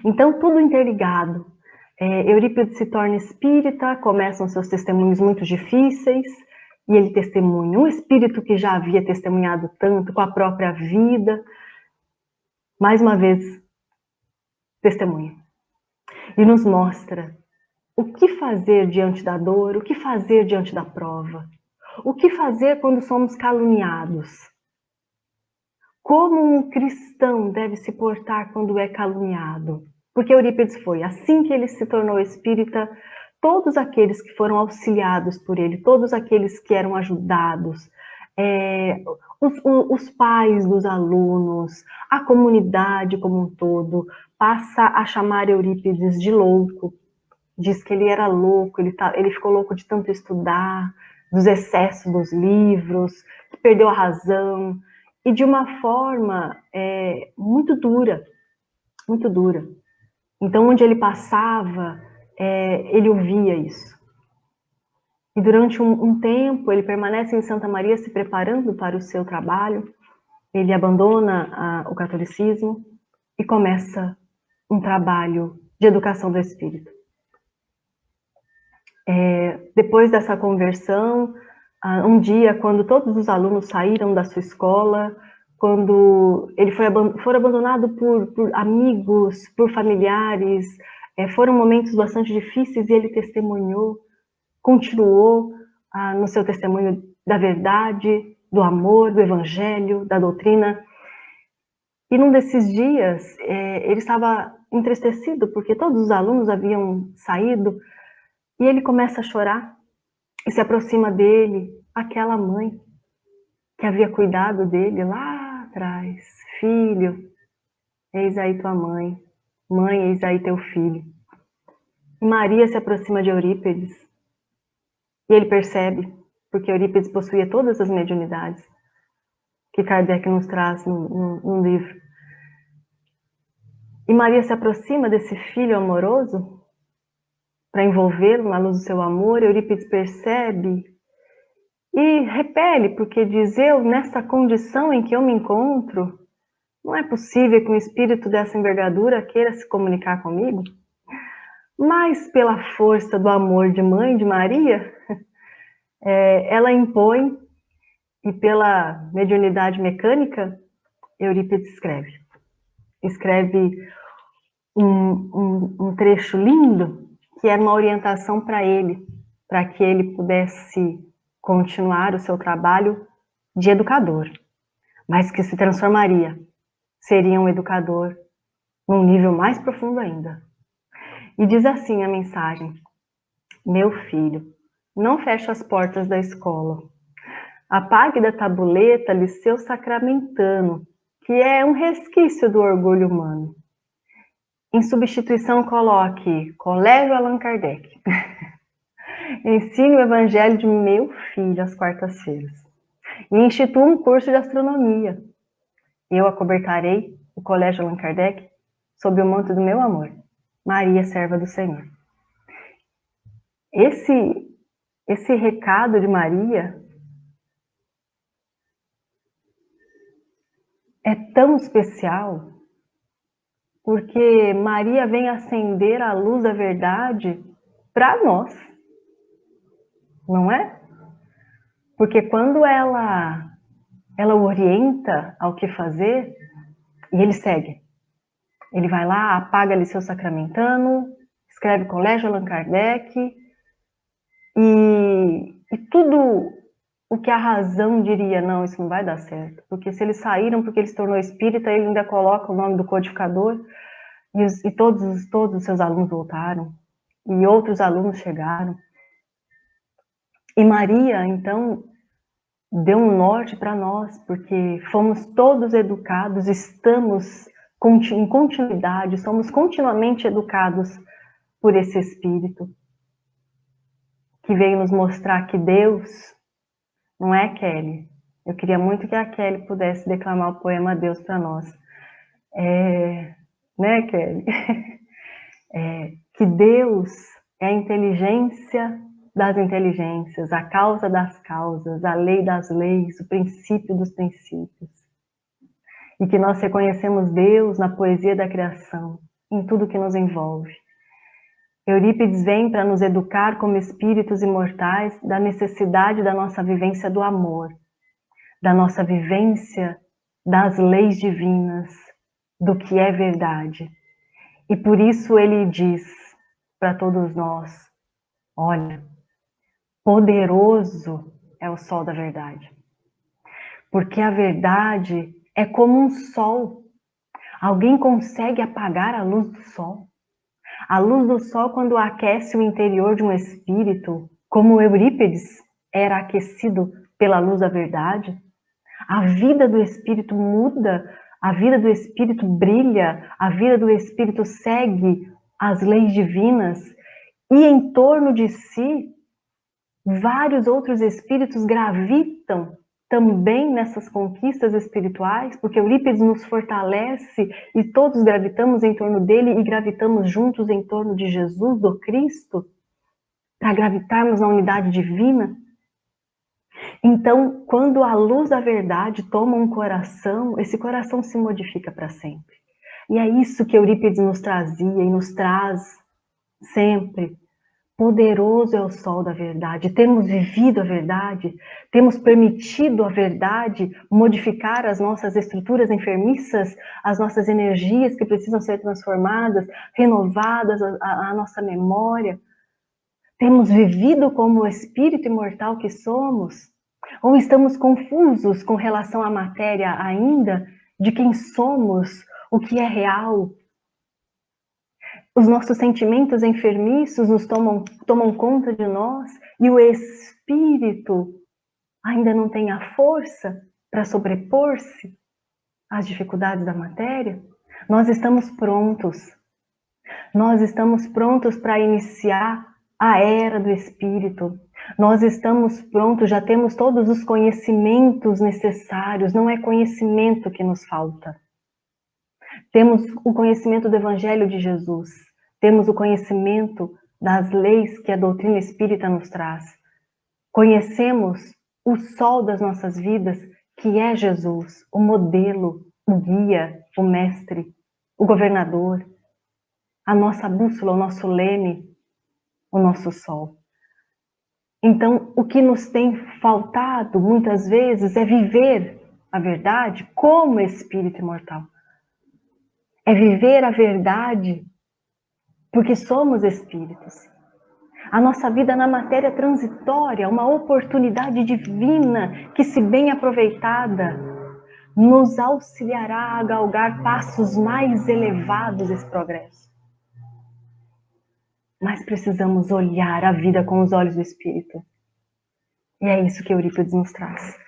Então, tudo interligado. Eurípides se torna espírita, começam seus testemunhos muito difíceis, e ele testemunha um espírito que já havia testemunhado tanto com a própria vida, mais uma vez, testemunha. E nos mostra o que fazer diante da dor, o que fazer diante da prova, o que fazer quando somos caluniados. Como um cristão deve se portar quando é caluniado? Porque Eurípides foi, assim que ele se tornou espírita, todos aqueles que foram auxiliados por ele, todos aqueles que eram ajudados, os pais dos alunos, a comunidade como um todo, passa a chamar Eurípides de louco. Diz que ele era louco, ele ficou louco de tanto estudar, dos excessos dos livros, que perdeu a razão, e de uma forma muito dura, muito dura. Então, onde ele passava, ele ouvia isso. E durante um tempo, ele permanece em Santa Maria se preparando para o seu trabalho, ele abandona o catolicismo e começa um trabalho de educação do espírito. Depois dessa conversão, um dia, quando todos os alunos saíram da sua escola, quando ele foi abandonado por amigos, por familiares, foram momentos bastante difíceis e ele testemunhou, continuou no seu testemunho da verdade, do amor, do evangelho, da doutrina. E num desses dias, ele estava entristecido porque todos os alunos haviam saído e ele começa a chorar e se aproxima dele aquela mãe que havia cuidado dele lá atrás. Filho, eis aí tua mãe. Mãe, eis aí teu filho. E Maria se aproxima de Eurípides e ele percebe, porque Eurípides possuía todas as mediunidades que Kardec nos traz num livro. E Maria se aproxima desse filho amoroso para envolvê-lo na luz do seu amor. Eurípides percebe e repele, porque diz: eu, nessa condição em que eu me encontro, não é possível que um espírito dessa envergadura queira se comunicar comigo. Mas pela força do amor de mãe de Maria, ela impõe, e pela mediunidade mecânica, Eurípides escreve um trecho lindo, que era uma orientação para ele, para que ele pudesse continuar o seu trabalho de educador, mas que se transformaria, seria um educador num nível mais profundo ainda. E diz assim a mensagem: meu filho, não feche as portas da escola. Apague da tabuleta Liceu Sacramentano, que é um resquício do orgulho humano. Em substituição, coloque Colégio Allan Kardec. Ensine o Evangelho de meu filho às quartas-feiras. E institua um curso de astronomia. Eu acobertarei o Colégio Allan Kardec sob o manto do meu amor. Maria, serva do Senhor. Esse recado de Maria é tão especial, porque Maria vem acender a luz da verdade para nós, não é? Porque quando ela o orienta ao que fazer, e ele segue. Ele vai lá, apaga Liceu Sacramentano, escreve Colégio Allan Kardec, e tudo o que a razão diria, não, isso não vai dar certo. Porque se eles saíram porque ele se tornou espírita, ele ainda coloca o nome do codificador, e todos os seus alunos voltaram, e outros alunos chegaram. E Maria, então, deu um norte para nós, porque fomos todos educados, estamos em continuidade, somos continuamente educados por esse Espírito, que veio nos mostrar que Deus não é Kelly. Eu queria muito que a Kelly pudesse declamar o poema Deus para nós. Né, Kelly? Que Deus é a inteligência das inteligências, a causa das causas, a lei das leis, o princípio dos princípios. E que nós reconhecemos Deus na poesia da criação, em tudo que nos envolve. Eurípides vem para nos educar como espíritos imortais da necessidade da nossa vivência do amor, da nossa vivência das leis divinas, do que é verdade. E por isso ele diz para todos nós: olha, poderoso é o sol da verdade. Porque a verdade é como um sol. Alguém consegue apagar a luz do sol? A luz do sol, quando aquece o interior de um espírito, como Eurípides era aquecido pela luz da verdade, a vida do espírito muda, a vida do espírito brilha, a vida do espírito segue as leis divinas, e em torno de si, vários outros espíritos gravitam também nessas conquistas espirituais, porque Eurípides nos fortalece e todos gravitamos em torno dele e gravitamos juntos em torno de Jesus, do Cristo, para gravitarmos na unidade divina. Então, quando a luz da verdade toma um coração, esse coração se modifica para sempre. E é isso que Eurípides nos trazia e nos traz sempre. Poderoso é o sol da verdade. Temos vivido a verdade, temos permitido a verdade modificar as nossas estruturas enfermiças, as nossas energias que precisam ser transformadas, renovadas, a nossa memória. Temos vivido como o espírito imortal que somos? Ou estamos confusos com relação à matéria ainda, de quem somos, o que é real? Os nossos sentimentos enfermiços nos tomam conta de nós e o espírito ainda não tem a força para sobrepor-se às dificuldades da matéria? Nós estamos prontos. Nós estamos prontos para iniciar a era do espírito. Nós estamos prontos, já temos todos os conhecimentos necessários, não é conhecimento que nos falta. Temos o conhecimento do Evangelho de Jesus, temos o conhecimento das leis que a doutrina espírita nos traz. Conhecemos o sol das nossas vidas, que é Jesus, o modelo, o guia, o mestre, o governador, a nossa bússola, o nosso leme, o nosso sol. Então, o que nos tem faltado muitas vezes é viver a verdade como espírito imortal. é viver a verdade, porque somos espíritos. A nossa vida na matéria é transitória, uma oportunidade divina que, se bem aproveitada, nos auxiliará a galgar passos mais elevados desse progresso. Mas precisamos olhar a vida com os olhos do Espírito. E é isso que Eurípides nos traz.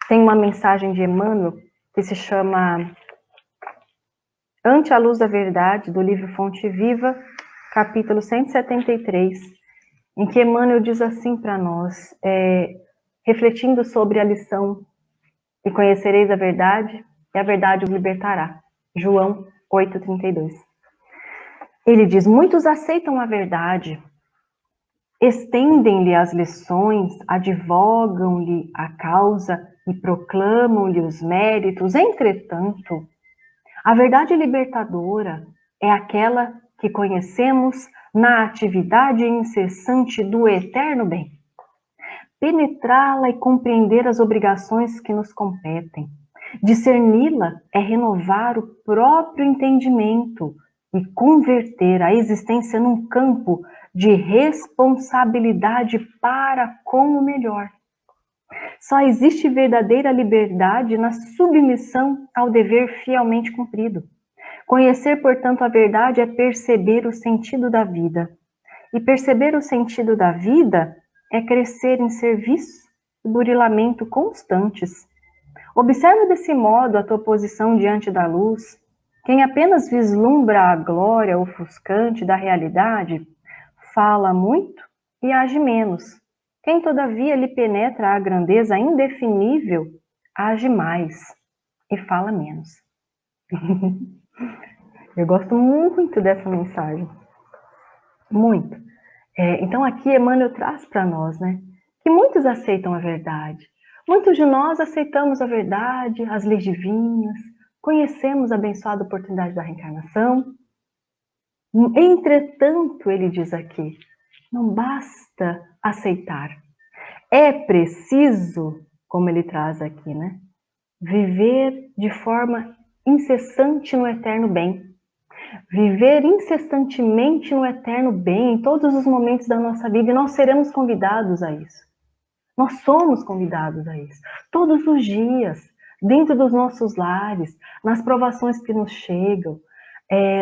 Tem uma mensagem de Emmanuel que se chama Ante a Luz da Verdade, do livro Fonte Viva, capítulo 173, em que Emmanuel diz assim para nós, refletindo sobre a lição: e conhecereis a verdade, e a verdade os libertará. João 8,32. Ele diz: muitos aceitam a verdade, estendem-lhe as lições, advogam-lhe a causa e proclamam-lhe os méritos. Entretanto, a verdade libertadora é aquela que conhecemos na atividade incessante do eterno bem. Penetrá-la e compreender as obrigações que nos competem. Discerni-la é renovar o próprio entendimento e converter a existência num campo de responsabilidade para com o melhor. Só existe verdadeira liberdade na submissão ao dever fielmente cumprido. Conhecer, portanto, a verdade é perceber o sentido da vida. E perceber o sentido da vida é crescer em serviço e burilamento constantes. Observa desse modo a tua posição diante da luz. Quem apenas vislumbra a glória ofuscante da realidade, fala muito e age menos. Quem, todavia, lhe penetra a grandeza indefinível, age mais e fala menos. Eu gosto muito dessa mensagem. Muito. Então aqui Emmanuel traz para nós, né, que muitos aceitam a verdade. Muitos de nós aceitamos a verdade, as leis divinas, conhecemos a abençoada oportunidade da reencarnação. Entretanto, ele diz aqui, não basta aceitar. É preciso, como ele traz aqui, né, viver de forma incessante no eterno bem. Viver incessantemente no eterno bem em todos os momentos da nossa vida, e nós seremos convidados a isso. Nós somos convidados a isso. Todos os dias, dentro dos nossos lares, nas provações que nos chegam,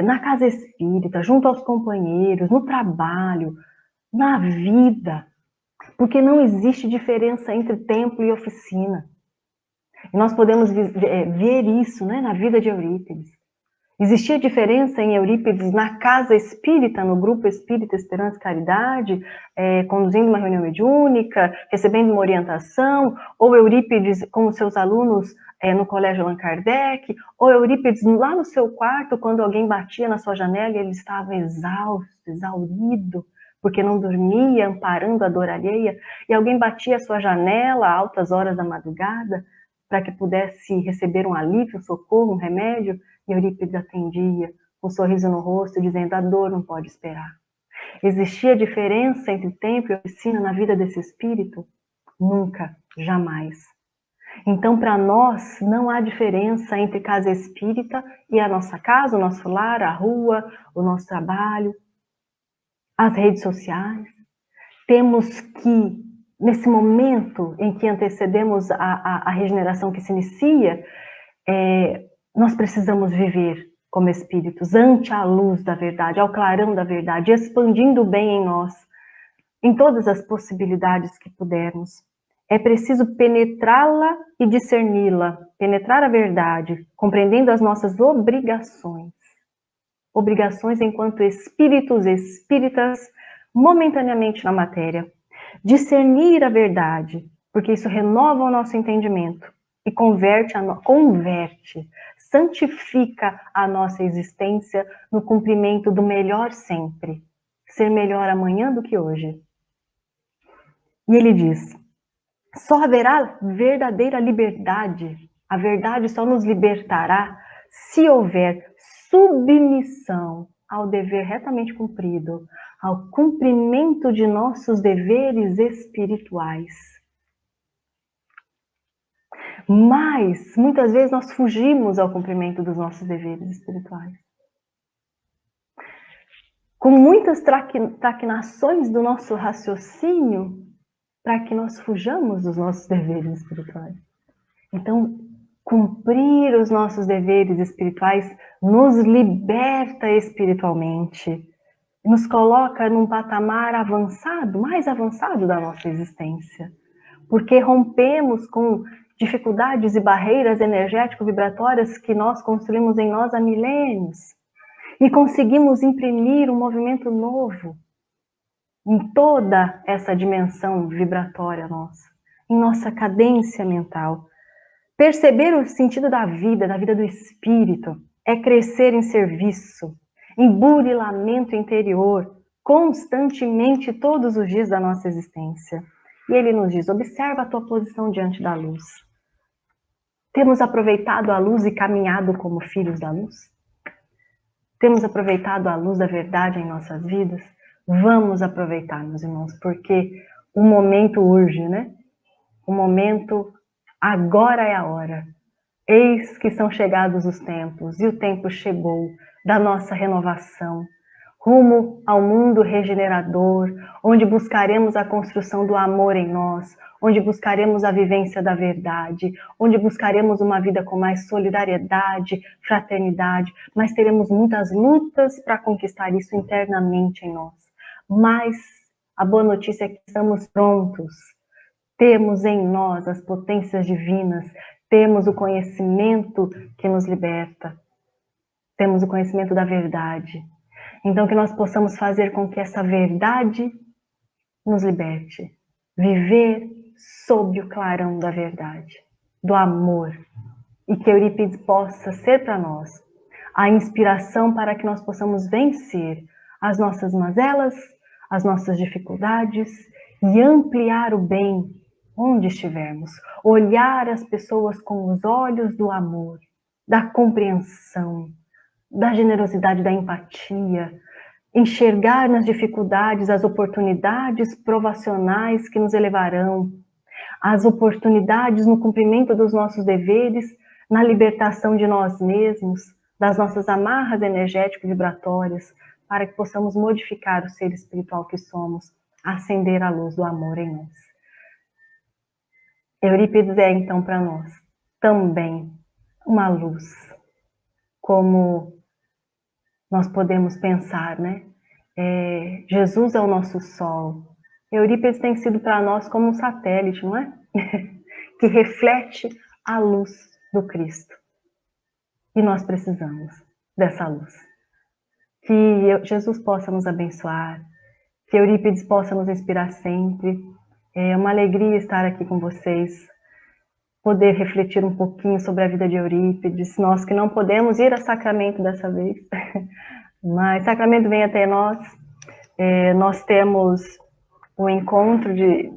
na casa espírita, junto aos companheiros, no trabalho, na vida. Porque não existe diferença entre templo e oficina. E nós podemos ver isso, né, na vida de Eurípides. Existia diferença em Eurípides na casa espírita, no grupo espírita Esperança e Caridade, conduzindo uma reunião mediúnica, recebendo uma orientação, ou Eurípides com os seus alunos no colégio Allan Kardec, ou Eurípides lá no seu quarto, quando alguém batia na sua janela e ele estava exausto, exaurido, porque não dormia, amparando a dor alheia, e alguém batia a sua janela a altas horas da madrugada, para que pudesse receber um alívio, um socorro, um remédio, e Eurípides atendia, com um sorriso no rosto, dizendo: a dor não pode esperar. Existia diferença entre templo e oficina na vida desse espírito? Nunca, jamais. Então, para nós, não há diferença entre casa espírita e a nossa casa, o nosso lar, a rua, o nosso trabalho, as redes sociais. Temos que, nesse momento em que antecedemos a regeneração que se inicia, nós precisamos viver como espíritos, ante a luz da verdade, ao clarão da verdade, expandindo o bem em nós, em todas as possibilidades que pudermos. É preciso penetrá-la e discerni-la, penetrar a verdade, compreendendo as nossas obrigações. Obrigações enquanto espíritos espíritas, momentaneamente na matéria. Discernir a verdade, porque isso renova o nosso entendimento e converte, santifica a nossa existência no cumprimento do melhor sempre. Ser melhor amanhã do que hoje. E ele diz: só haverá verdadeira liberdade. A verdade só nos libertará se houver submissão ao dever retamente cumprido, ao cumprimento de nossos deveres espirituais. Mas, muitas vezes, nós fugimos ao cumprimento dos nossos deveres espirituais. com muitas traquinações do nosso raciocínio, para que nós fujamos dos nossos deveres espirituais. Então, cumprir os nossos deveres espirituais nos liberta espiritualmente, nos coloca num patamar avançado, mais avançado da nossa existência, porque rompemos com dificuldades e barreiras energético-vibratórias que nós construímos em nós há milênios e conseguimos imprimir um movimento novo em toda essa dimensão vibratória nossa, em nossa cadência mental. Perceber o sentido da vida do espírito, é crescer em serviço, em burilamento interior, constantemente, todos os dias da nossa existência. E ele nos diz, observa a tua posição diante da luz. Temos aproveitado a luz e caminhado como filhos da luz? Temos aproveitado a luz da verdade em nossas vidas? Vamos aproveitar, meus irmãos, porque o momento urge, né? O momento, agora é a hora. Eis que são chegados os tempos, e o tempo chegou da nossa renovação, rumo ao mundo regenerador, onde buscaremos a construção do amor em nós, onde buscaremos a vivência da verdade, onde buscaremos uma vida com mais solidariedade, fraternidade, mas teremos muitas lutas para conquistar isso internamente em nós. Mas a boa notícia é que estamos prontos. Temos em nós as potências divinas, temos o conhecimento que nos liberta, temos o conhecimento da verdade. Então, que nós possamos fazer com que essa verdade nos liberte. Viver sob o clarão da verdade, do amor. E que Eurípides possa ser para nós a inspiração para que nós possamos vencer as nossas mazelas, as nossas dificuldades e ampliar o bem onde estivermos. Olhar as pessoas com os olhos do amor, da compreensão, da generosidade, da empatia, enxergar nas dificuldades as oportunidades provacionais que nos elevarão, as oportunidades no cumprimento dos nossos deveres, na libertação de nós mesmos, das nossas amarras energético-vibratórias, para que possamos modificar o ser espiritual que somos, acender a luz do amor em nós. Eurípides é então para nós também uma luz, como nós podemos pensar, né? Jesus é o nosso sol. Eurípides tem sido para nós como um satélite, não é? Que reflete a luz do Cristo. E nós precisamos dessa luz. Que Jesus possa nos abençoar, que Eurípides possa nos inspirar sempre. É uma alegria estar aqui com vocês, poder refletir um pouquinho sobre a vida de Eurípides, nós que não podemos ir a Sacramento dessa vez, mas Sacramento vem até nós. Nós temos um encontro de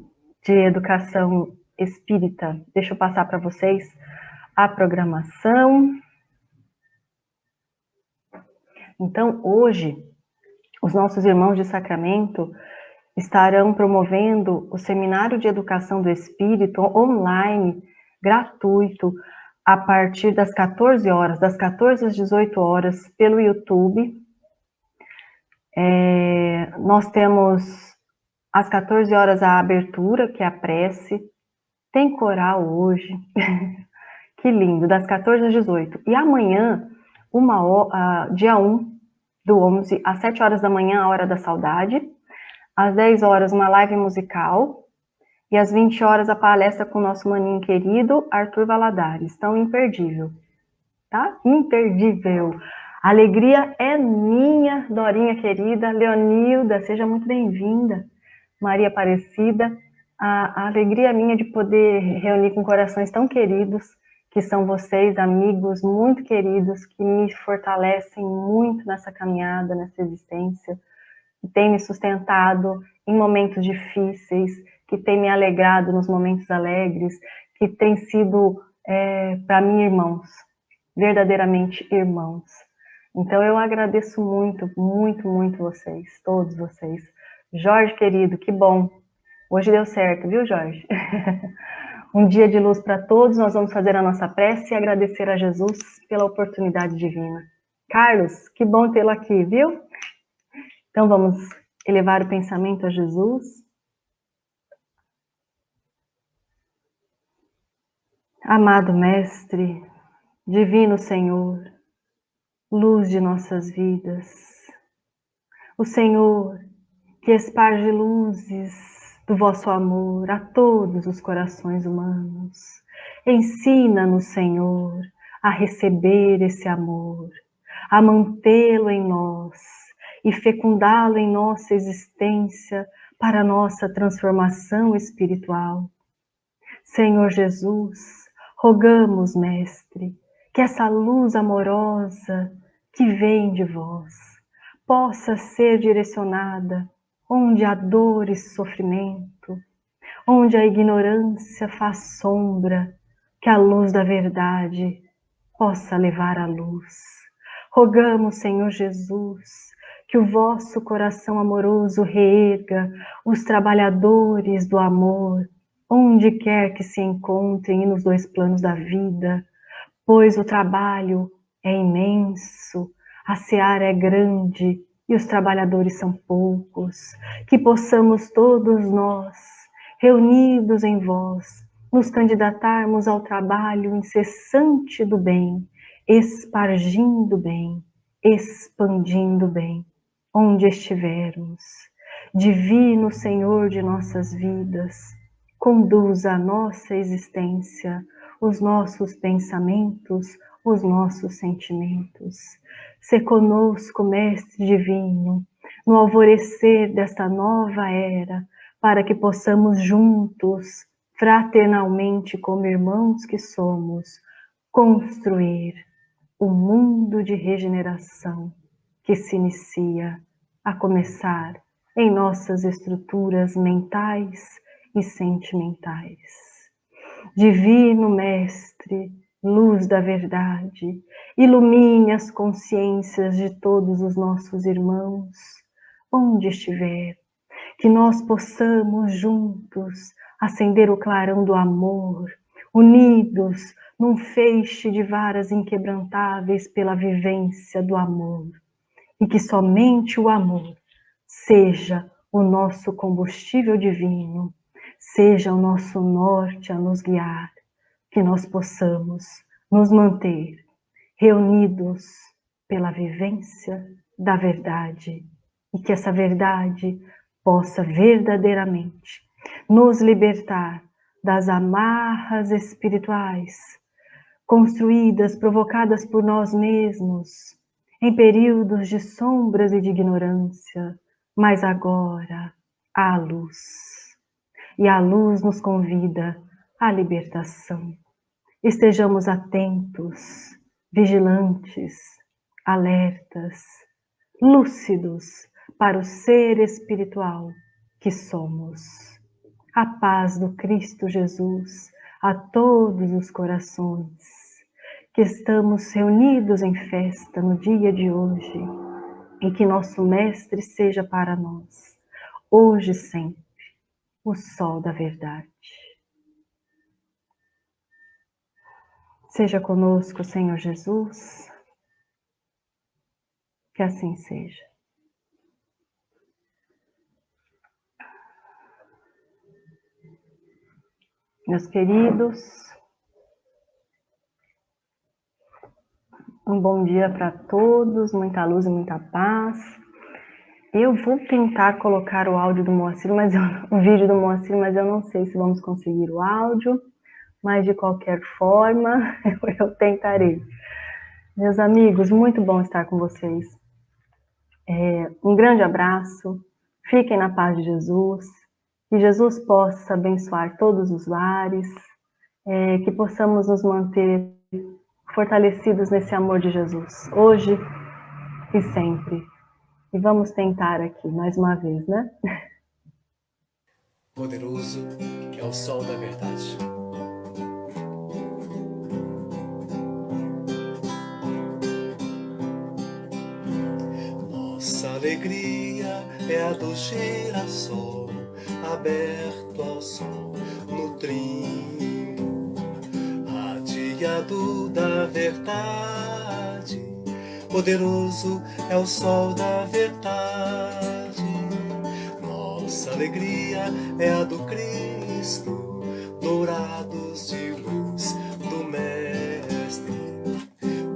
educação espírita. Deixa eu passar para vocês a programação. Então, hoje, os nossos irmãos de Sacramento estarão promovendo o Seminário de Educação do Espírito online, gratuito, a partir das 14 horas, das 14 às 18 horas, pelo YouTube. Nós temos às 14 horas a abertura, que é a prece. Tem coral hoje. Que lindo, das 14 às 18. E amanhã, dia 1 do 11, às 7 horas da manhã, a Hora da Saudade. Às 10 horas, uma live musical. E às 20 horas, a palestra com o nosso maninho querido, Arthur Valadares. Então, imperdível. Tá? Imperdível. A alegria é minha, Dorinha querida. Leonilda, seja muito bem-vinda. Maria Aparecida. A alegria é minha de poder reunir com corações tão queridos, que são vocês, amigos muito queridos, que me fortalecem muito nessa caminhada, nessa existência, que têm me sustentado em momentos difíceis, que têm me alegrado nos momentos alegres, que têm sido, para mim, irmãos, verdadeiramente irmãos. Então, eu agradeço muito, muito, muito vocês, todos vocês. Jorge, querido, que bom. Hoje deu certo, viu, Jorge? Um dia de luz para todos, nós vamos fazer a nossa prece e agradecer a Jesus pela oportunidade divina. Carlos, que bom tê-lo aqui, viu? Então vamos elevar o pensamento a Jesus. Amado Mestre, Divino Senhor, luz de nossas vidas, o Senhor que esparge luzes do vosso amor a todos os corações humanos. Ensina-nos, Senhor, a receber esse amor, a mantê-lo em nós e fecundá-lo em nossa existência para a nossa transformação espiritual. Senhor Jesus, rogamos, Mestre, que essa luz amorosa que vem de vós possa ser direcionada onde há dor e sofrimento, onde a ignorância faz sombra, que a luz da verdade possa levar a luz. Rogamos, Senhor Jesus, que o vosso coração amoroso reerga os trabalhadores do amor, onde quer que se encontrem nos dois planos da vida, pois o trabalho é imenso, a seara é grande e os trabalhadores são poucos. Que possamos todos nós, reunidos em vós, nos candidatarmos ao trabalho incessante do bem, espargindo bem, expandindo bem, onde estivermos. Divino Senhor de nossas vidas, conduza a nossa existência, os nossos pensamentos, os nossos sentimentos. Sê conosco, Mestre Divino, no alvorecer desta nova era, para que possamos juntos, fraternalmente, como irmãos que somos, construir o mundo de regeneração que se inicia, a começar em nossas estruturas mentais e sentimentais. Divino Mestre, luz da verdade, ilumine as consciências de todos os nossos irmãos, onde estiver, que nós possamos juntos acender o clarão do amor, unidos num feixe de varas inquebrantáveis pela vivência do amor, e que somente o amor seja o nosso combustível divino, seja o nosso norte a nos guiar, que nós possamos nos manter reunidos pela vivência da verdade e que essa verdade possa verdadeiramente nos libertar das amarras espirituais construídas, provocadas por nós mesmos em períodos de sombras e de ignorância, mas agora há luz. E a luz nos convida à libertação. Estejamos atentos, vigilantes, alertas, lúcidos para o ser espiritual que somos. A paz do Cristo Jesus a todos os corações que estamos reunidos em festa no dia de hoje e que nosso Mestre seja para nós, hoje e sempre, o sol da verdade. Seja conosco, Senhor Jesus, que assim seja. Meus queridos, um bom dia para todos, muita luz e muita paz. Eu vou tentar colocar o áudio do Moacir, o vídeo do Moacir, mas eu não sei se vamos conseguir o áudio, mas de qualquer forma, eu tentarei. Meus amigos, muito bom estar com vocês. Um grande abraço, fiquem na paz de Jesus, que Jesus possa abençoar todos os lares, que possamos nos manter fortalecidos nesse amor de Jesus, hoje e sempre. E vamos tentar aqui, mais uma vez, né? Poderoso é o sol da verdade. Nossa alegria é a do girassol aberto ao sol, nutrindo, radiado da verdade, poderoso é o sol da verdade. Nossa alegria é a do Cristo, dourados de luz do Mestre.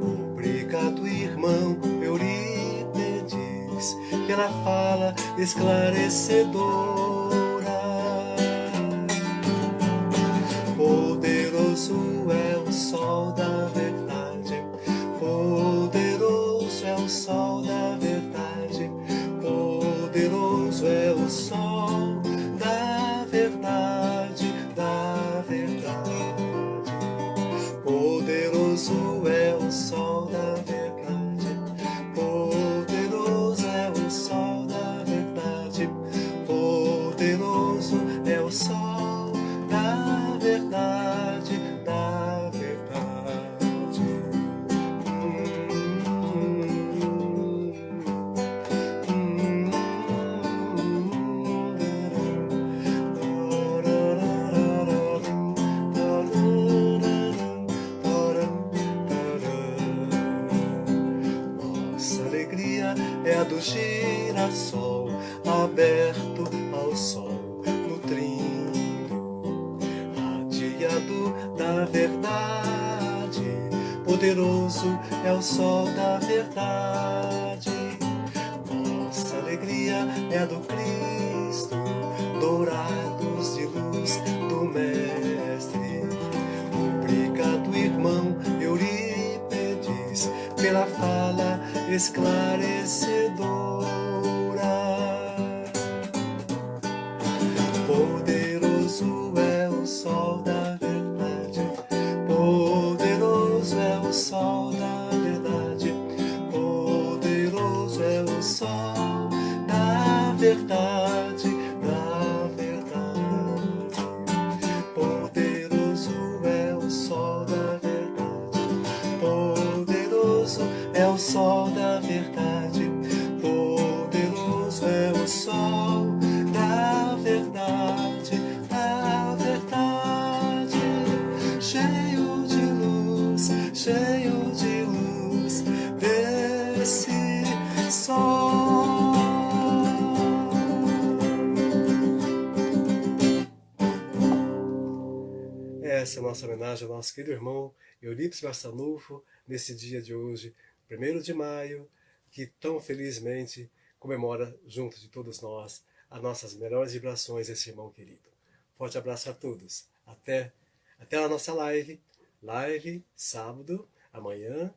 Obrigado, irmão Eurípedes, pela fala esclarecedora. Poderoso é o sol da verdade, poderoso é o sol da verdade, poderoso é o sol da verdade, da verdade. Poderoso é o sol da verdade, poderoso é o sol da verdade, poderoso é o sol da verdade, da verdade. Nossa alegria é a do girassol aberto ao sol nutrindo, radiado da verdade. Poderoso é o sol da verdade. Nossa alegria é a do Cristo, dourados de luz do Mestre. Obrigado, irmão Eurípedes, pela fala esclarecedora. Poderoso é o sol da verdade, poderoso é o sol da verdade, poderoso é o sol da verdade, da verdade. Poderoso é o sol da verdade, poderoso é o sol da verdade, poderoso é o sol da verdade, da verdade. Cheio de luz, desse sol. Essa é a nossa homenagem ao nosso querido irmão Eurípides Barçanufo, nesse dia de hoje, 1º de maio, que tão felizmente comemora, junto de todos nós, as nossas melhores vibrações, esse irmão querido. Forte abraço a todos. Até a nossa live sábado, amanhã,